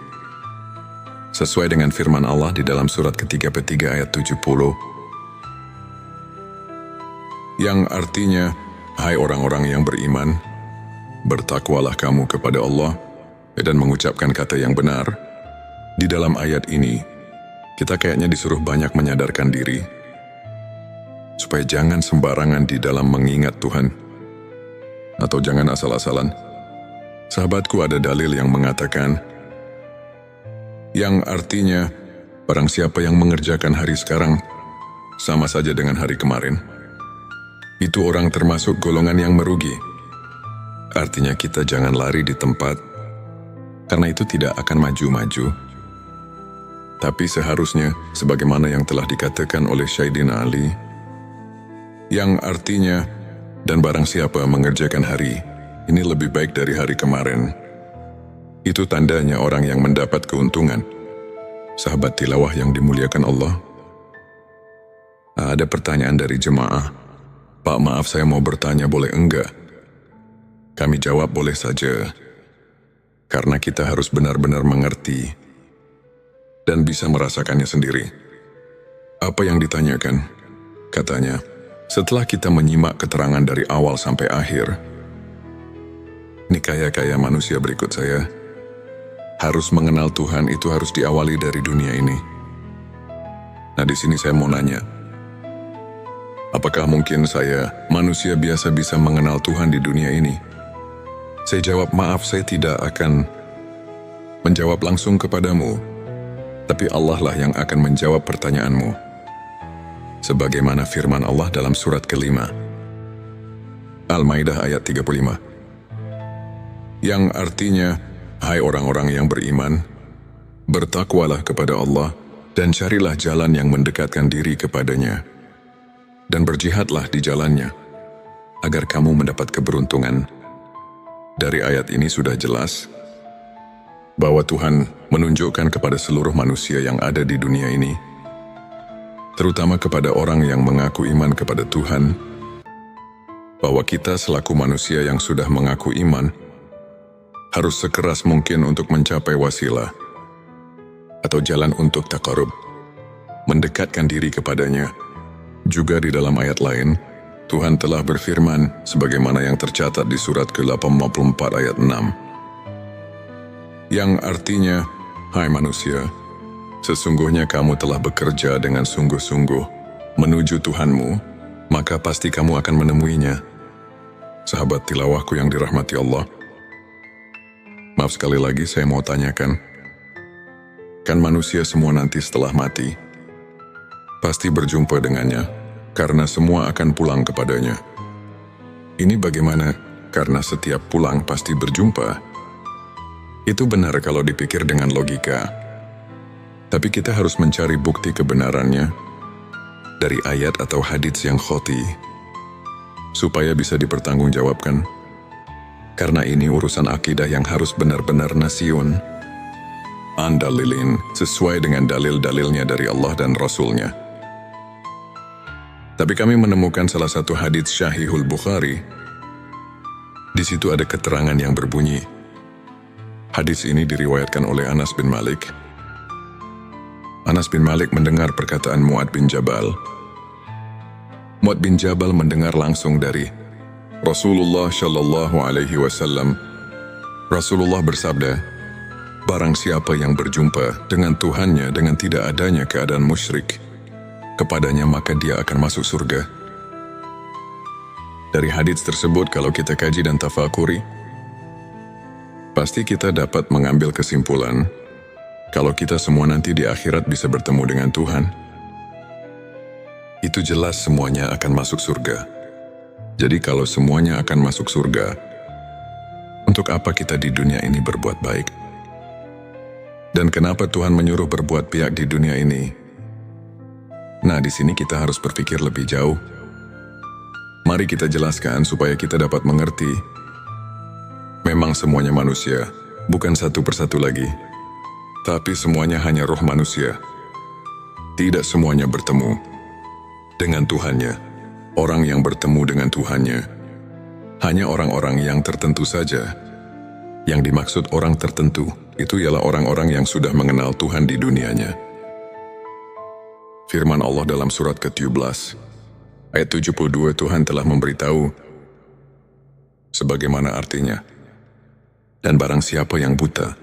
Sesuai dengan firman Allah di dalam surat ke-33 ayat 70. Yang artinya, hai orang-orang yang beriman, bertakwalah kamu kepada Allah dan mengucapkan kata yang benar. Di dalam ayat ini, kita kayaknya disuruh banyak menyadarkan diri, supaya jangan sembarangan di dalam mengingat Tuhan, atau jangan asal-asalan. Sahabatku, ada dalil yang mengatakan, yang artinya, barang siapa yang mengerjakan hari sekarang, sama saja dengan hari kemarin, itu orang termasuk golongan yang merugi. Artinya kita jangan lari di tempat, karena itu tidak akan maju-maju. Tapi seharusnya, sebagaimana yang telah dikatakan oleh Sayyidina Ali, yang artinya, dan barang siapa mengerjakan hari, ini lebih baik dari hari kemarin. Itu tandanya orang yang mendapat keuntungan. Sahabat tilawah yang dimuliakan Allah. Ada pertanyaan dari jemaah. Pak, maaf saya mau bertanya, boleh enggak? Kami jawab boleh saja, karena kita harus benar-benar mengerti dan bisa merasakannya sendiri. Apa yang ditanyakan? Katanya, setelah kita menyimak keterangan dari awal sampai akhir, Nih kaya-kaya manusia berikut saya, harus mengenal Tuhan itu harus diawali dari dunia ini. Nah, di sini saya mau nanya, apakah mungkin saya, manusia biasa, bisa mengenal Tuhan di dunia ini? Saya jawab, maaf, saya tidak akan menjawab langsung kepadamu, tapi Allah lah yang akan menjawab pertanyaanmu. Sebagaimana firman Allah dalam surat kelima, Al-Maidah ayat 35. Yang artinya, hai orang-orang yang beriman, bertakwalah kepada Allah dan carilah jalan yang mendekatkan diri kepadanya, dan berjihadlah di jalannya, agar kamu mendapat keberuntungan. Dari ayat ini sudah jelas bahwa Tuhan menunjukkan kepada seluruh manusia yang ada di dunia ini, terutama kepada orang yang mengaku iman kepada Tuhan, bahwa kita selaku manusia yang sudah mengaku iman, harus sekeras mungkin untuk mencapai wasilah atau jalan untuk taqarrub, mendekatkan diri kepadanya. Juga di dalam ayat lain, Tuhan telah berfirman sebagaimana yang tercatat di surat ke-84 ayat 6. Yang artinya, hai manusia, sesungguhnya kamu telah bekerja dengan sungguh-sungguh menuju Tuhanmu, maka pasti kamu akan menemuinya. Sahabat tilawahku yang dirahmati Allah, maaf sekali lagi saya mau tanyakan, kan manusia semua nanti setelah mati pasti berjumpa dengannya, karena semua akan pulang kepadanya. Ini bagaimana? Karena setiap pulang pasti berjumpa. Itu benar kalau dipikir dengan logika. Tapi kita harus mencari bukti kebenarannya dari ayat atau hadits yang khoti, supaya bisa dipertanggungjawabkan. Karena ini urusan akidah yang harus benar-benar nasyun, andalilin, sesuai dengan dalil-dalilnya dari Allah dan Rasulnya. Tapi kami menemukan salah satu hadits Syahihul Bukhari. Di situ ada keterangan yang berbunyi, hadits ini diriwayatkan oleh Anas bin Malik. Anas bin Malik mendengar perkataan Mu'ad bin Jabal. Mu'ad bin Jabal mendengar langsung dari Rasulullah Shallallahu Alaihi Wasallam. Rasulullah bersabda, barang siapa yang berjumpa dengan Tuhannya dengan tidak adanya keadaan musyrik kepadanya, maka dia akan masuk surga. Dari hadits tersebut, kalau kita kaji dan tafakuri, pasti kita dapat mengambil kesimpulan kalau kita semua nanti di akhirat bisa bertemu dengan Tuhan. Itu jelas semuanya akan masuk surga. Jadi kalau semuanya akan masuk surga, untuk apa kita di dunia ini berbuat baik? Dan kenapa Tuhan menyuruh berbuat baik di dunia ini? Nah, di sini kita harus berpikir lebih jauh. Mari kita jelaskan supaya kita dapat mengerti. Memang semuanya manusia, bukan satu persatu lagi. Tapi semuanya hanya roh manusia. Tidak semuanya bertemu dengan Tuhannya. Orang yang bertemu dengan Tuhannya hanya orang-orang yang tertentu saja. Yang dimaksud orang tertentu, itu ialah orang-orang yang sudah mengenal Tuhan di dunianya. Firman Allah dalam surat ke-17, ayat 72, Tuhan telah memberitahu sebagaimana artinya. Dan barang siapa yang buta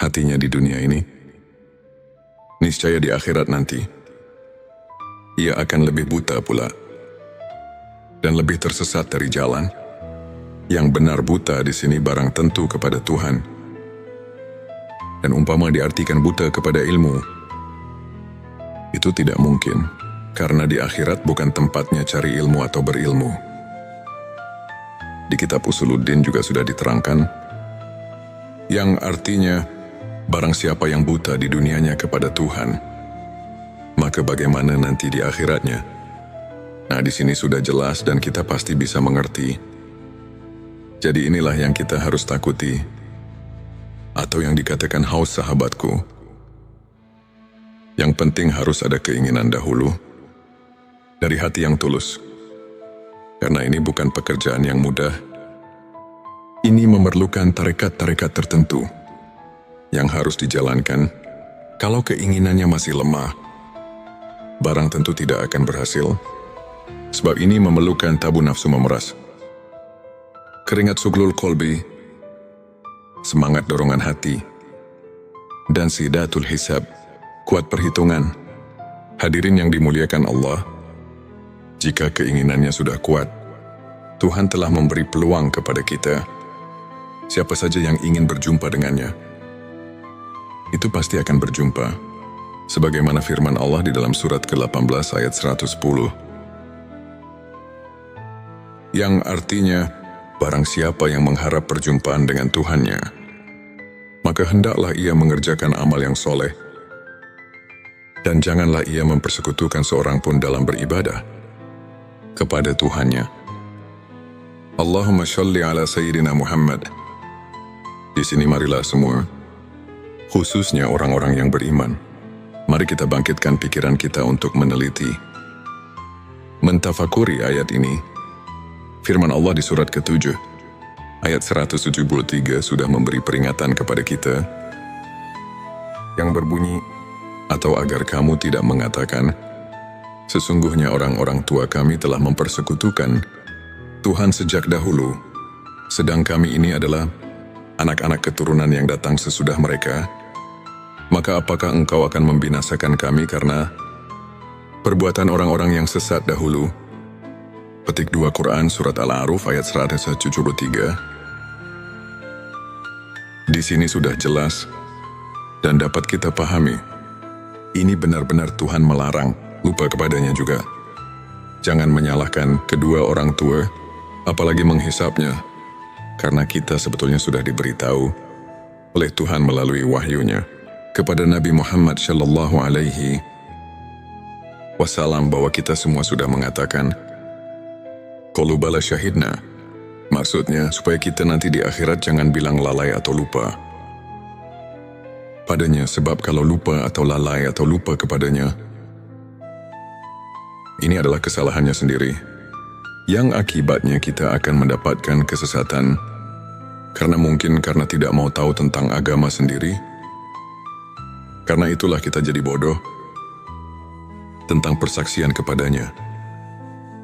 hatinya di dunia ini, niscaya di akhirat nanti, ia akan lebih buta pula dan lebih tersesat dari jalan. Yang benar buta di sini barang tentu kepada Tuhan. Dan umpama diartikan buta kepada ilmu, itu tidak mungkin, karena di akhirat bukan tempatnya cari ilmu atau berilmu. Di kitab Usuluddin juga sudah diterangkan, yang artinya, barang siapa yang buta di dunianya kepada Tuhan, maka bagaimana nanti di akhiratnya? Nah, di sini sudah jelas dan kita pasti bisa mengerti. Jadi inilah yang kita harus takuti, atau yang dikatakan haus sahabatku. Yang penting harus ada keinginan dahulu, dari hati yang tulus. Karena ini bukan pekerjaan yang mudah. Ini memerlukan tarekat-tarekat tertentu yang harus dijalankan. Kalau keinginannya masih lemah, barang tentu tidak akan berhasil. Sebab ini memerlukan tabu nafsu memeras. keringat suglul kolbi, semangat dorongan hati, dan sidatul hisab, kuat perhitungan. Hadirin yang dimuliakan Allah, jika keinginannya sudah kuat, Tuhan telah memberi peluang kepada kita. Siapa saja yang ingin berjumpa dengannya, itu pasti akan berjumpa. Sebagaimana firman Allah di dalam surat ke-18 ayat 110. Yang artinya, barang siapa yang mengharap perjumpaan dengan Tuhannya, maka hendaklah ia mengerjakan amal yang soleh. Dan janganlah ia mempersekutukan seorang pun dalam beribadah kepada Tuhannya. Allahumma sholli ala Sayyidina Muhammad. Di sini marilah semua, khususnya orang-orang yang beriman, mari kita bangkitkan pikiran kita untuk meneliti, mentafakuri ayat ini. Firman Allah di surat ke-7, ayat 173 sudah memberi peringatan kepada kita yang berbunyi, atau agar kamu tidak mengatakan, sesungguhnya orang-orang tua kami telah mempersekutukan Tuhan sejak dahulu, sedang kami ini adalah anak-anak keturunan yang datang sesudah mereka. Maka apakah engkau akan membinasakan kami karena perbuatan orang-orang yang sesat dahulu? Petik 2 Quran Surat Al-A'raf ayat 173. Di sini sudah jelas dan dapat kita pahami, ini benar-benar Tuhan melarang, lupa kepadanya juga. Jangan menyalahkan kedua orang tua, apalagi menghisapnya, karena kita sebetulnya sudah diberitahu oleh Tuhan melalui wahyunya kepada Nabi Muhammad Shallallahu Alaihi Wasallam bahwa kita semua sudah mengatakan, qalu bala syahidna, maksudnya supaya kita nanti di akhirat jangan bilang lalai atau lupa padanya, sebab kalau lupa atau lalai atau lupa kepadanya, ini adalah kesalahannya sendiri, yang akibatnya kita akan mendapatkan kesesatan, karena tidak mau tahu tentang agama sendiri. Karena itulah kita jadi bodoh tentang persaksian kepadanya.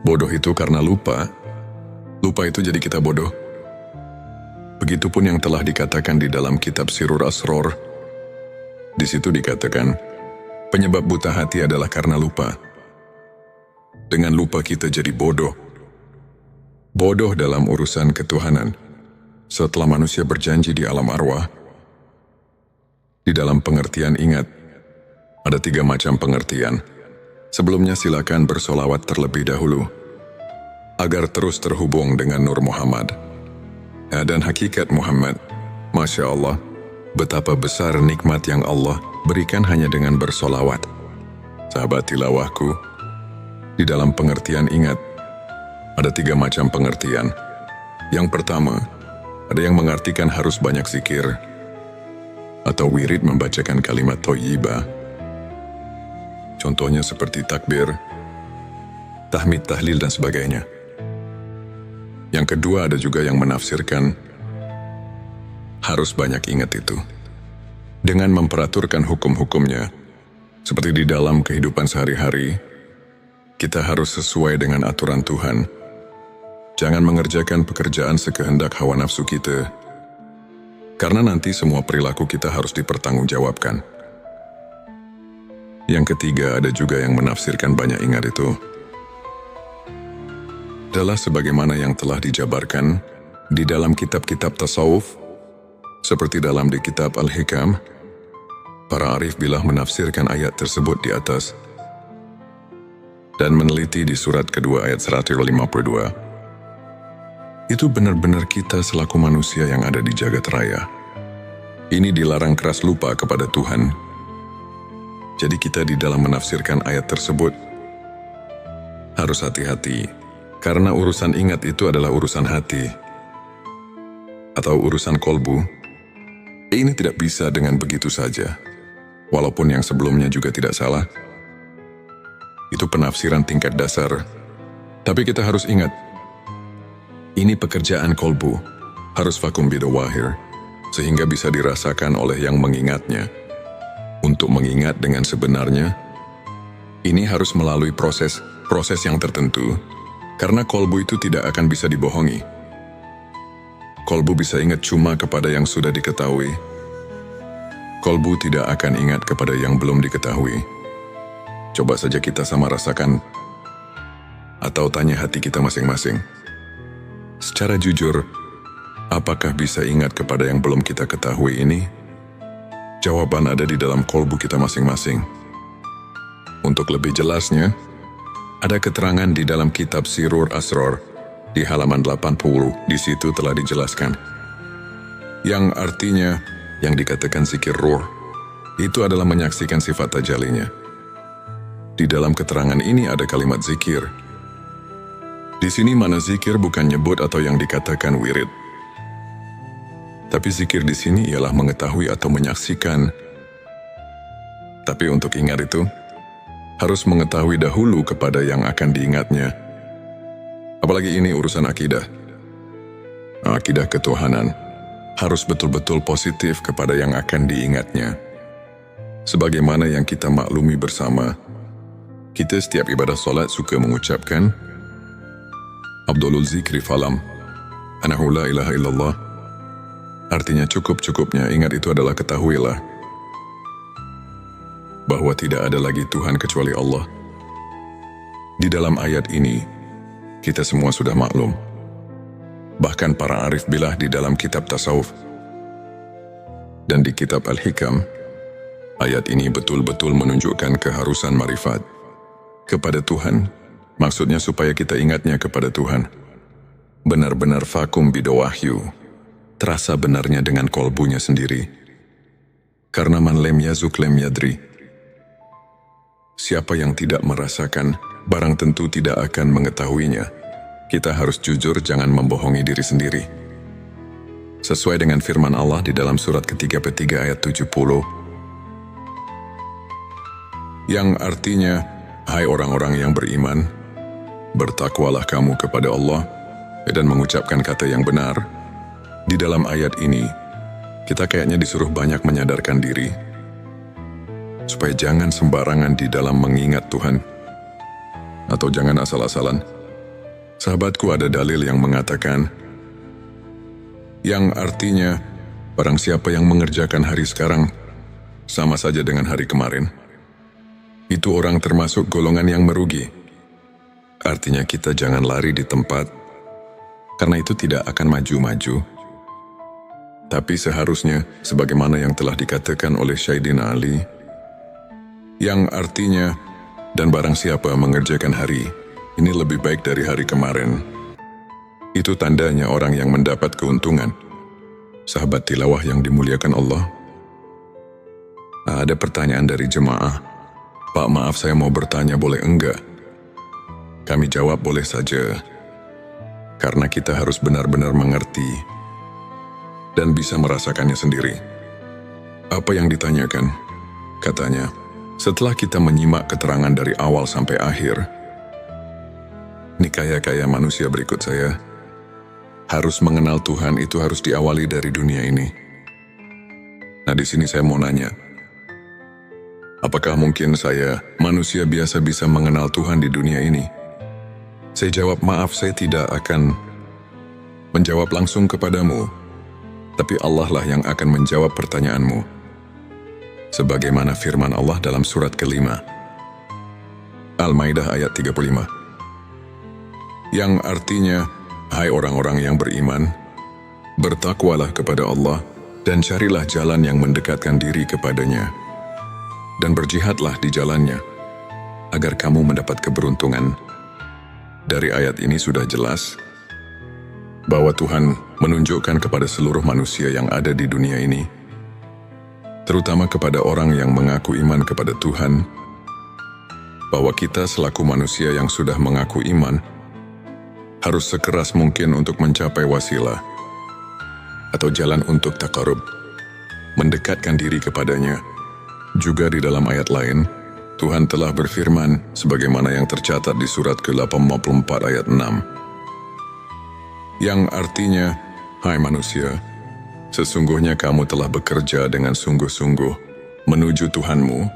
Bodoh itu karena lupa itu jadi kita bodoh. Begitupun yang telah dikatakan di dalam kitab Sirur Asror. Di situ dikatakan, penyebab buta hati adalah karena lupa. Dengan lupa kita jadi bodoh. Bodoh dalam urusan ketuhanan. Setelah manusia berjanji di alam arwah, di dalam pengertian ingat, ada 3 macam pengertian. Sebelumnya silakan bersolawat terlebih dahulu, agar terus terhubung dengan Nur Muhammad dan hakikat Muhammad. Masya Allah, betapa besar nikmat yang Allah berikan hanya dengan bersolawat. Sahabat tilawahku, di dalam pengertian ingat, ada 3 macam pengertian. Yang pertama, ada yang mengartikan harus banyak zikir, atau wirid membacakan kalimat thayyibah. Contohnya seperti takbir, tahmid, tahlil, dan sebagainya. Yang kedua, ada juga yang menafsirkan harus banyak ingat itu, dengan memperaturkan hukum-hukumnya. Seperti di dalam kehidupan sehari-hari, kita harus sesuai dengan aturan Tuhan. Jangan mengerjakan pekerjaan sekehendak hawa nafsu kita, karena nanti semua perilaku kita harus dipertanggungjawabkan. Yang ketiga, ada juga yang menafsirkan banyak ingat itu adalah sebagaimana yang telah dijabarkan di dalam kitab-kitab tasawuf, seperti dalam di kitab Al-Hikam. Para arif bilah menafsirkan ayat tersebut di atas dan meneliti di surat kedua ayat 152. Itu benar-benar kita selaku manusia yang ada di jagat raya. Ini dilarang keras lupa kepada Tuhan. Jadi kita di dalam menafsirkan ayat tersebut harus hati-hati, karena urusan ingat itu adalah urusan hati atau urusan kolbu. Ini tidak bisa dengan begitu saja, walaupun yang sebelumnya juga tidak salah. Itu penafsiran tingkat dasar. Tapi kita harus ingat, ini pekerjaan kolbu, harus vakum bidawahir, sehingga bisa dirasakan oleh yang mengingatnya. Untuk mengingat dengan sebenarnya, ini harus melalui proses yang tertentu, karena kolbu itu tidak akan bisa dibohongi. kolbu bisa ingat cuma kepada yang sudah diketahui. Kolbu tidak akan ingat kepada yang belum diketahui. Coba saja kita sama rasakan, atau tanya hati kita masing-masing. Secara jujur, apakah bisa ingat kepada yang belum kita ketahui ini? Jawaban ada di dalam kolbu kita masing-masing. Untuk lebih jelasnya, ada keterangan di dalam kitab Sirur Asror di halaman 80, di situ telah dijelaskan. Yang artinya, yang dikatakan zikir ruh, itu adalah menyaksikan sifat tajalinya. Di dalam keterangan ini ada kalimat zikir. Di sini mana zikir bukan nyebut atau yang dikatakan wirid. Tapi zikir di sini ialah mengetahui atau menyaksikan. Tapi untuk ingat itu, harus mengetahui dahulu kepada yang akan diingatnya. Apalagi ini urusan akidah. Akidah ketuhanan harus betul-betul positif kepada yang akan diingatnya. Sebagaimana yang kita maklumi bersama, kita setiap ibadah solat suka mengucapkan Abdulul zikri falam, anahu la ilaha illallah. Artinya cukup-cukupnya ingat itu adalah ketahuilah bahwa tidak ada lagi Tuhan kecuali Allah. Di dalam ayat ini, kita semua sudah maklum. Bahkan para arif bilah di dalam kitab tasawuf dan di kitab Al-Hikam, ayat ini betul-betul menunjukkan keharusan marifat kepada Tuhan. Maksudnya supaya kita ingatnya kepada Tuhan. Benar-benar vakum bidawahyu, terasa benarnya dengan kolbunya sendiri. Karena man lem yazuk lem yadri. Siapa yang tidak merasakan, barang tentu tidak akan mengetahuinya. Kita harus jujur, jangan membohongi diri sendiri. Sesuai dengan firman Allah di dalam surat ke-33 ayat 70. Yang artinya, hai orang-orang yang beriman, bertakwalah kamu kepada Allah dan mengucapkan kata yang benar. Di dalam ayat ini, kita kayaknya disuruh banyak menyadarkan diri, supaya jangan sembarangan di dalam mengingat Tuhan, atau jangan asal-asalan. Sahabatku, ada dalil yang mengatakan, yang artinya, barang siapa yang mengerjakan hari sekarang, sama saja dengan hari kemarin, itu orang termasuk golongan yang merugi. Artinya kita jangan lari di tempat, karena itu tidak akan maju-maju. Tapi seharusnya, sebagaimana yang telah dikatakan oleh Sayyidina Ali, yang artinya, dan barang siapa mengerjakan hari, ini lebih baik dari hari kemarin. Itu tandanya orang yang mendapat keuntungan. Sahabat tilawah yang dimuliakan Allah. Ada pertanyaan dari jemaah. Pak, maaf saya mau bertanya, boleh enggak? Kami jawab boleh saja. Karena kita harus benar-benar mengerti dan bisa merasakannya sendiri. Apa yang ditanyakan? Katanya, setelah kita menyimak keterangan dari awal sampai akhir, nih kaya-kaya manusia berikut saya, harus mengenal Tuhan itu harus diawali dari dunia ini. Nah, di sini saya mau nanya, apakah mungkin saya, manusia biasa, bisa mengenal Tuhan di dunia ini? Saya jawab, maaf, saya tidak akan menjawab langsung kepadamu, tapi Allah lah yang akan menjawab pertanyaanmu. Sebagaimana firman Allah dalam surat ke-5, Al-Maidah ayat 35. Yang artinya, hai orang-orang yang beriman, bertakwalah kepada Allah dan carilah jalan yang mendekatkan diri kepadanya, dan berjihadlah di jalannya, agar kamu mendapat keberuntungan. Dari ayat ini sudah jelas bahwa Tuhan menunjukkan kepada seluruh manusia yang ada di dunia ini, terutama kepada orang yang mengaku iman kepada Tuhan, bahwa kita selaku manusia yang sudah mengaku iman, harus sekeras mungkin untuk mencapai wasilah, atau jalan untuk taqarrub, mendekatkan diri kepadanya. Juga di dalam ayat lain, Tuhan telah berfirman, sebagaimana yang tercatat di surat ke-84 ayat 6. Yang artinya, hai manusia, sesungguhnya kamu telah bekerja dengan sungguh-sungguh menuju Tuhanmu,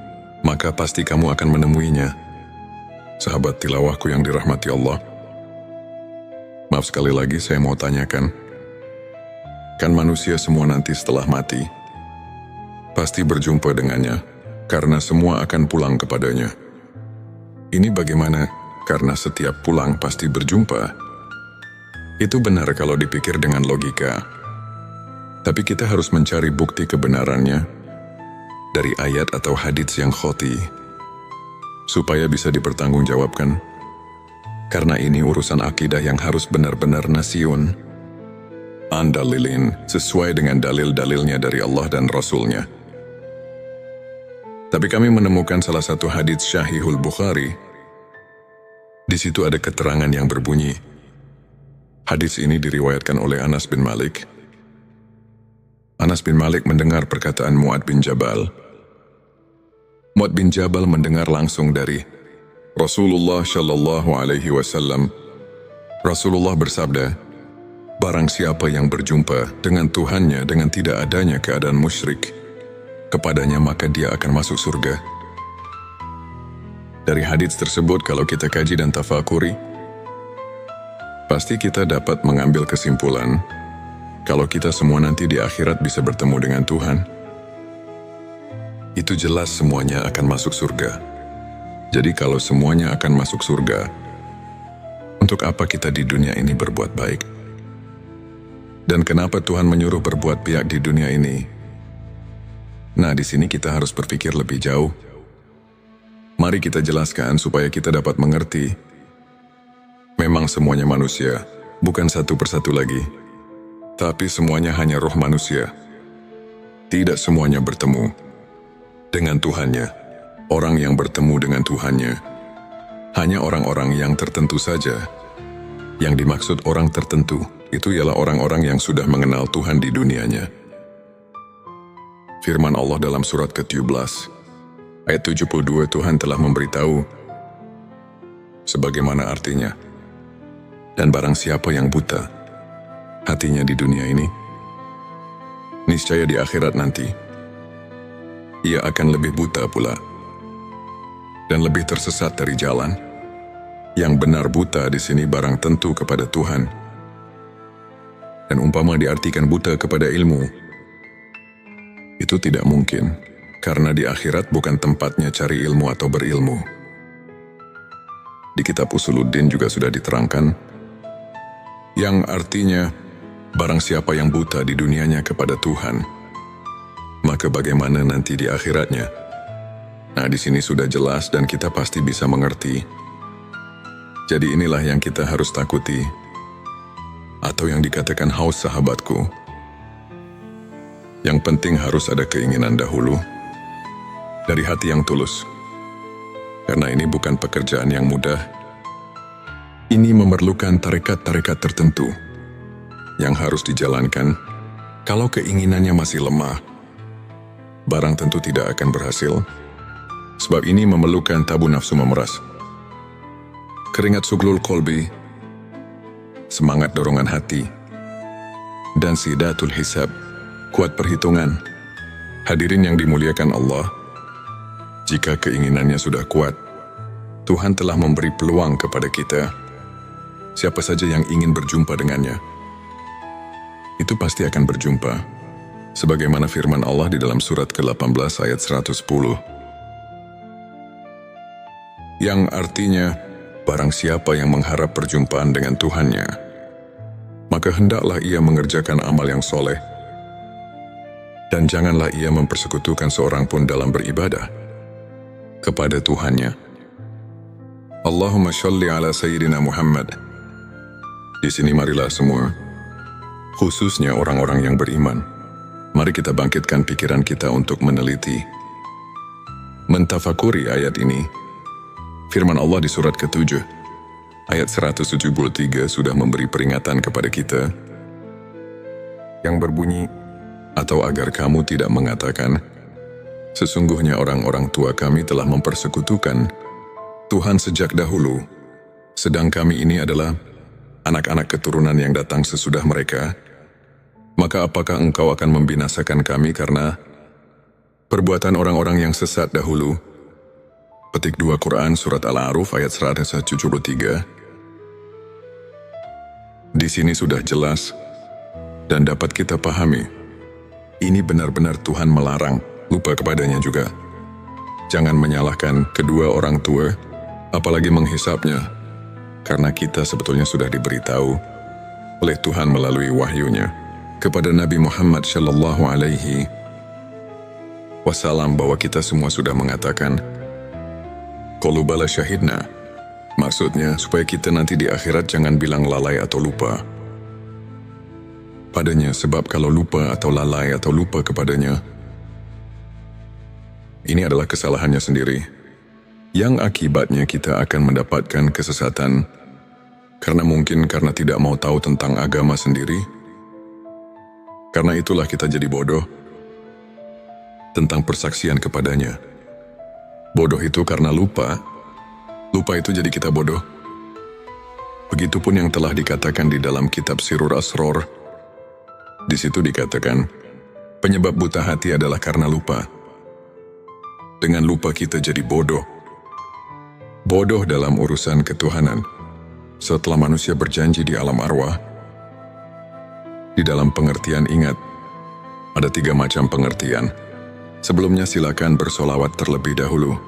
maka pasti kamu akan menemuinya. Sahabat tilawahku yang dirahmati Allah, maaf sekali lagi saya mau tanyakan, Bahkan manusia semua nanti setelah mati, pasti berjumpa dengannya, karena semua akan pulang kepadanya. Ini bagaimana? Karena setiap pulang pasti berjumpa. Itu benar kalau dipikir dengan logika. Tapi kita harus mencari bukti kebenarannya dari ayat atau hadits yang khoti, supaya bisa dipertanggungjawabkan. Karena ini urusan akidah yang harus benar-benar nasyun, andalilin, sesuai dengan dalil-dalilnya dari Allah dan Rasul-Nya. Tapi kami menemukan salah satu hadits Syahihul Bukhari. Di situ ada keterangan yang berbunyi, hadits ini diriwayatkan oleh Anas bin Malik. Anas bin Malik mendengar perkataan Mu'ad bin Jabal. Mu'ad bin Jabal mendengar langsung dari Rasulullah Shallallahu Alaihi Wasallam. Rasulullah bersabda, barang siapa yang berjumpa dengan Tuhannya dengan tidak adanya keadaan musyrik kepadanya, maka dia akan masuk surga. Dari hadits tersebut, kalau kita kaji dan tafakuri, pasti kita dapat mengambil kesimpulan kalau kita semua nanti di akhirat bisa bertemu dengan Tuhan. Itu jelas semuanya akan masuk surga. Jadi kalau semuanya akan masuk surga, untuk apa kita di dunia ini berbuat baik? Dan kenapa Tuhan menyuruh berbuat baik di dunia ini? Nah, di sini kita harus berpikir lebih jauh. Mari kita jelaskan supaya kita dapat mengerti. Memang semuanya manusia, bukan satu persatu lagi. Tapi semuanya hanya roh manusia. Tidak semuanya bertemu dengan Tuhannya. Orang yang bertemu dengan Tuhannya hanya orang-orang yang tertentu saja. Yang dimaksud orang tertentu itu ialah orang-orang yang sudah mengenal Tuhan di dunianya. Firman Allah dalam surat ke-17 ayat 72, Tuhan telah memberitahu sebagaimana artinya. Dan barang siapa yang buta hatinya di dunia ini, niscaya di akhirat nanti ia akan lebih buta pula dan lebih tersesat dari jalan. Yang benar buta di sini barang tentu kepada Tuhan. Dan umpama diartikan buta kepada ilmu, itu tidak mungkin, karena di akhirat bukan tempatnya cari ilmu atau berilmu. Di kitab Usuluddin juga sudah diterangkan, yang artinya barang siapa yang buta di dunianya kepada Tuhan, maka bagaimana nanti di akhiratnya? Nah, di sini sudah jelas dan kita pasti bisa mengerti. Jadi inilah yang kita harus takuti, atau yang dikatakan haus sahabatku. Yang penting harus ada keinginan dahulu, dari hati yang tulus. Karena ini bukan pekerjaan yang mudah. Ini memerlukan tarekat-tarekat tertentu yang harus dijalankan. Kalau keinginannya masih lemah, barang tentu tidak akan berhasil. Sebab ini memerlukan tabu nafsu memeras, keringat suglul kolbi, semangat dorongan hati, dan sidatul hisab, kuat perhitungan. Hadirin yang dimuliakan Allah, jika keinginannya sudah kuat, Tuhan telah memberi peluang kepada kita. Siapa saja yang ingin berjumpa dengannya, itu pasti akan berjumpa. Sebagaimana firman Allah di dalam surat ke-18 ayat 110. Yang artinya, barang siapa yang mengharap perjumpaan dengan Tuhannya, maka hendaklah ia mengerjakan amal yang soleh. Dan janganlah ia mempersekutukan seorang pun dalam beribadah kepada Tuhannya. Allahumma sholli ala Sayyidina Muhammad. Di sini marilah semua, khususnya orang-orang yang beriman, mari kita bangkitkan pikiran kita untuk meneliti, mentafakuri ayat ini. Firman Allah di surat ke-7, ayat 173 sudah memberi peringatan kepada kita, yang berbunyi, atau agar kamu tidak mengatakan, sesungguhnya orang-orang tua kami telah mempersekutukan Tuhan sejak dahulu, sedang kami ini adalah anak-anak keturunan yang datang sesudah mereka. Maka apakah engkau akan membinasakan kami karena perbuatan orang-orang yang sesat dahulu? Petik 2 Quran Surat Al-A'raf ayat 173. Di sini sudah jelas Dan dapat kita pahami, ini benar-benar Tuhan melarang, lupa kepadanya juga. Jangan menyalahkan kedua orang tua, apalagi menghisapnya, karena kita sebetulnya sudah diberitahu oleh Tuhan melalui wahyunya kepada Nabi Muhammad Shallallahu Alaihi Wasallam bahwa kita semua sudah mengatakan, "Qalu bala syahidna." Maksudnya supaya kita nanti di akhirat jangan bilang lalai atau lupa padanya, sebab kalau lupa atau lalai atau lupa kepadanya, ini adalah kesalahannya sendiri, yang akibatnya kita akan mendapatkan kesesatan, karena mungkin karena tidak mau tahu tentang agama sendiri. Karena itulah kita jadi bodoh tentang persaksian kepadanya. Bodoh itu karena lupa itu jadi kita bodoh. Begitupun yang telah dikatakan di dalam kitab Sirur Asror. Di situ dikatakan, penyebab buta hati adalah karena lupa. Dengan lupa kita jadi bodoh. Bodoh dalam urusan ketuhanan. Setelah manusia berjanji di alam arwah, di dalam pengertian ingat, ada 3 macam pengertian. Sebelumnya silakan bersolawat terlebih dahulu,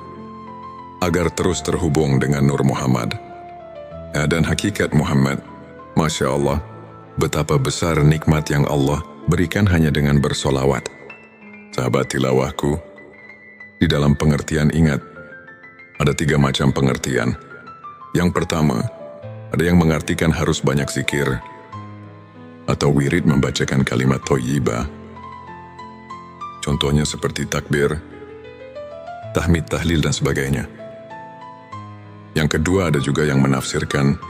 agar terus terhubung dengan Nur Muhammad. Dan hakikat Muhammad, Masya Allah, betapa besar nikmat yang Allah berikan hanya dengan bersolawat. Sahabat tilawahku, di dalam pengertian ingat, ada 3 macam pengertian. Yang pertama, ada yang mengartikan harus banyak zikir, atau wirid membacakan kalimat thayyibah. Contohnya seperti takbir, tahmid, tahlil, dan sebagainya. Yang kedua, ada juga yang menafsirkan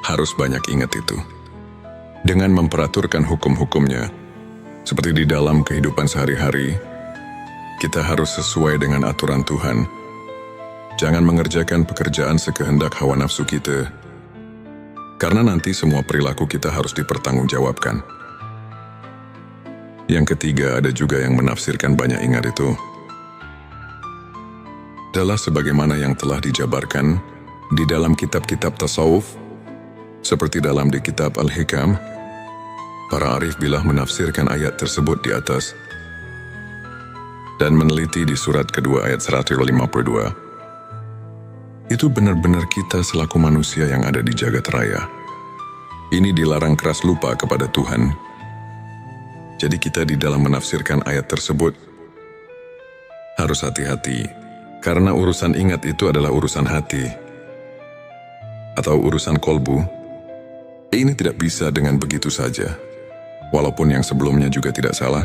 harus banyak ingat itu, dengan memperaturkan hukum-hukumnya. Seperti di dalam kehidupan sehari-hari, kita harus sesuai dengan aturan Tuhan. Jangan mengerjakan pekerjaan sekehendak hawa nafsu kita, karena nanti semua perilaku kita harus dipertanggungjawabkan. Yang ketiga, ada juga yang menafsirkan banyak ingat itu adalah sebagaimana yang telah dijabarkan di dalam kitab-kitab tasawuf, seperti dalam di kitab Al-Hikam. Para arif billah menafsirkan ayat tersebut di atas dan meneliti di surat kedua ayat 152. Itu benar-benar kita selaku manusia yang ada di jagat raya. Ini dilarang keras lupa kepada Tuhan. Jadi kita di dalam menafsirkan ayat tersebut harus hati-hati. Karena urusan ingat itu adalah urusan hati atau urusan kolbu. Ini tidak bisa dengan begitu saja. Walaupun yang sebelumnya juga tidak salah.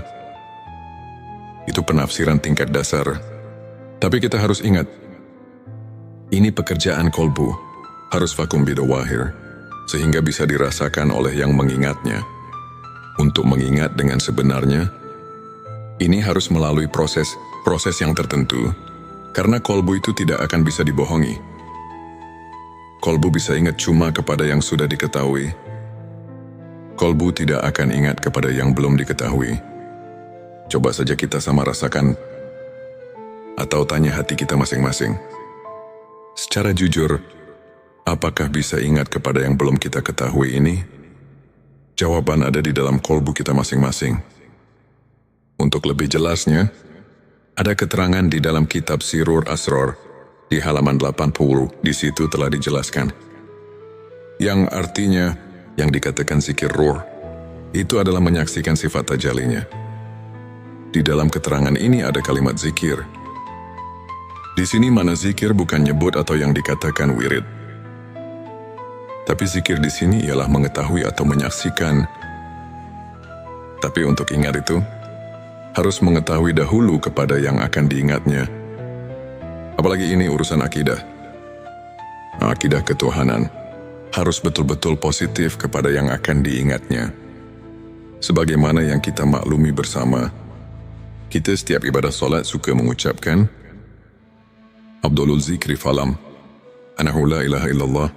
Itu penafsiran tingkat dasar. Tapi kita harus ingat, ini pekerjaan kolbu, harus vakum bidawahir, sehingga bisa dirasakan oleh yang mengingatnya. Untuk mengingat dengan sebenarnya, ini harus melalui proses yang tertentu. Karena kolbu itu tidak akan bisa dibohongi. Kolbu bisa ingat cuma kepada yang sudah diketahui. Kolbu tidak akan ingat kepada yang belum diketahui. Coba saja kita sama rasakan, atau tanya hati kita masing-masing. Secara jujur, apakah bisa ingat kepada yang belum kita ketahui ini? Jawaban ada di dalam kolbu kita masing-masing. Untuk lebih jelasnya, ada keterangan di dalam kitab Sirur Asror di halaman 80, di situ telah dijelaskan. Yang artinya, yang dikatakan zikir ruh, itu adalah menyaksikan sifat tajalinya. Di dalam keterangan ini ada kalimat zikir. Di sini mana zikir bukan nyebut atau yang dikatakan wirid. Tapi zikir di sini ialah mengetahui atau menyaksikan. Tapi untuk ingat itu, harus mengetahui dahulu kepada yang akan diingatnya. Apalagi ini urusan akidah. Akidah ketuhanan harus betul-betul positif kepada yang akan diingatnya. Sebagaimana yang kita maklumi bersama, kita setiap ibadah solat suka mengucapkan Abdulul zikri falam anahu la ilaha illallah.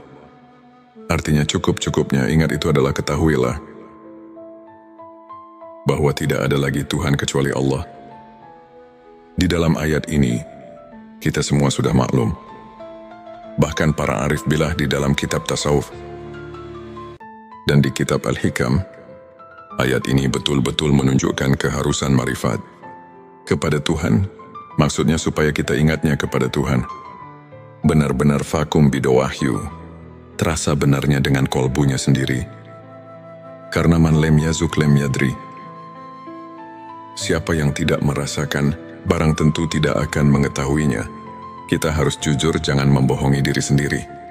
Artinya cukup-cukupnya ingat itu adalah ketahuilah bahwa tidak ada lagi Tuhan kecuali Allah. Di dalam ayat ini, kita semua sudah maklum. Bahkan para arif billah di dalam kitab tasawuf dan di kitab Al-Hikam Ayat ini betul-betul menunjukkan keharusan marifat kepada Tuhan, maksudnya supaya kita ingatnya kepada Tuhan. Benar-benar vakum bidawahyu, terasa benarnya dengan kolbunya sendiri. Karena man lem yazuk lem yadri. Siapa yang tidak merasakan, barang tentu tidak akan mengetahuinya. Kita harus jujur, jangan membohongi diri sendiri.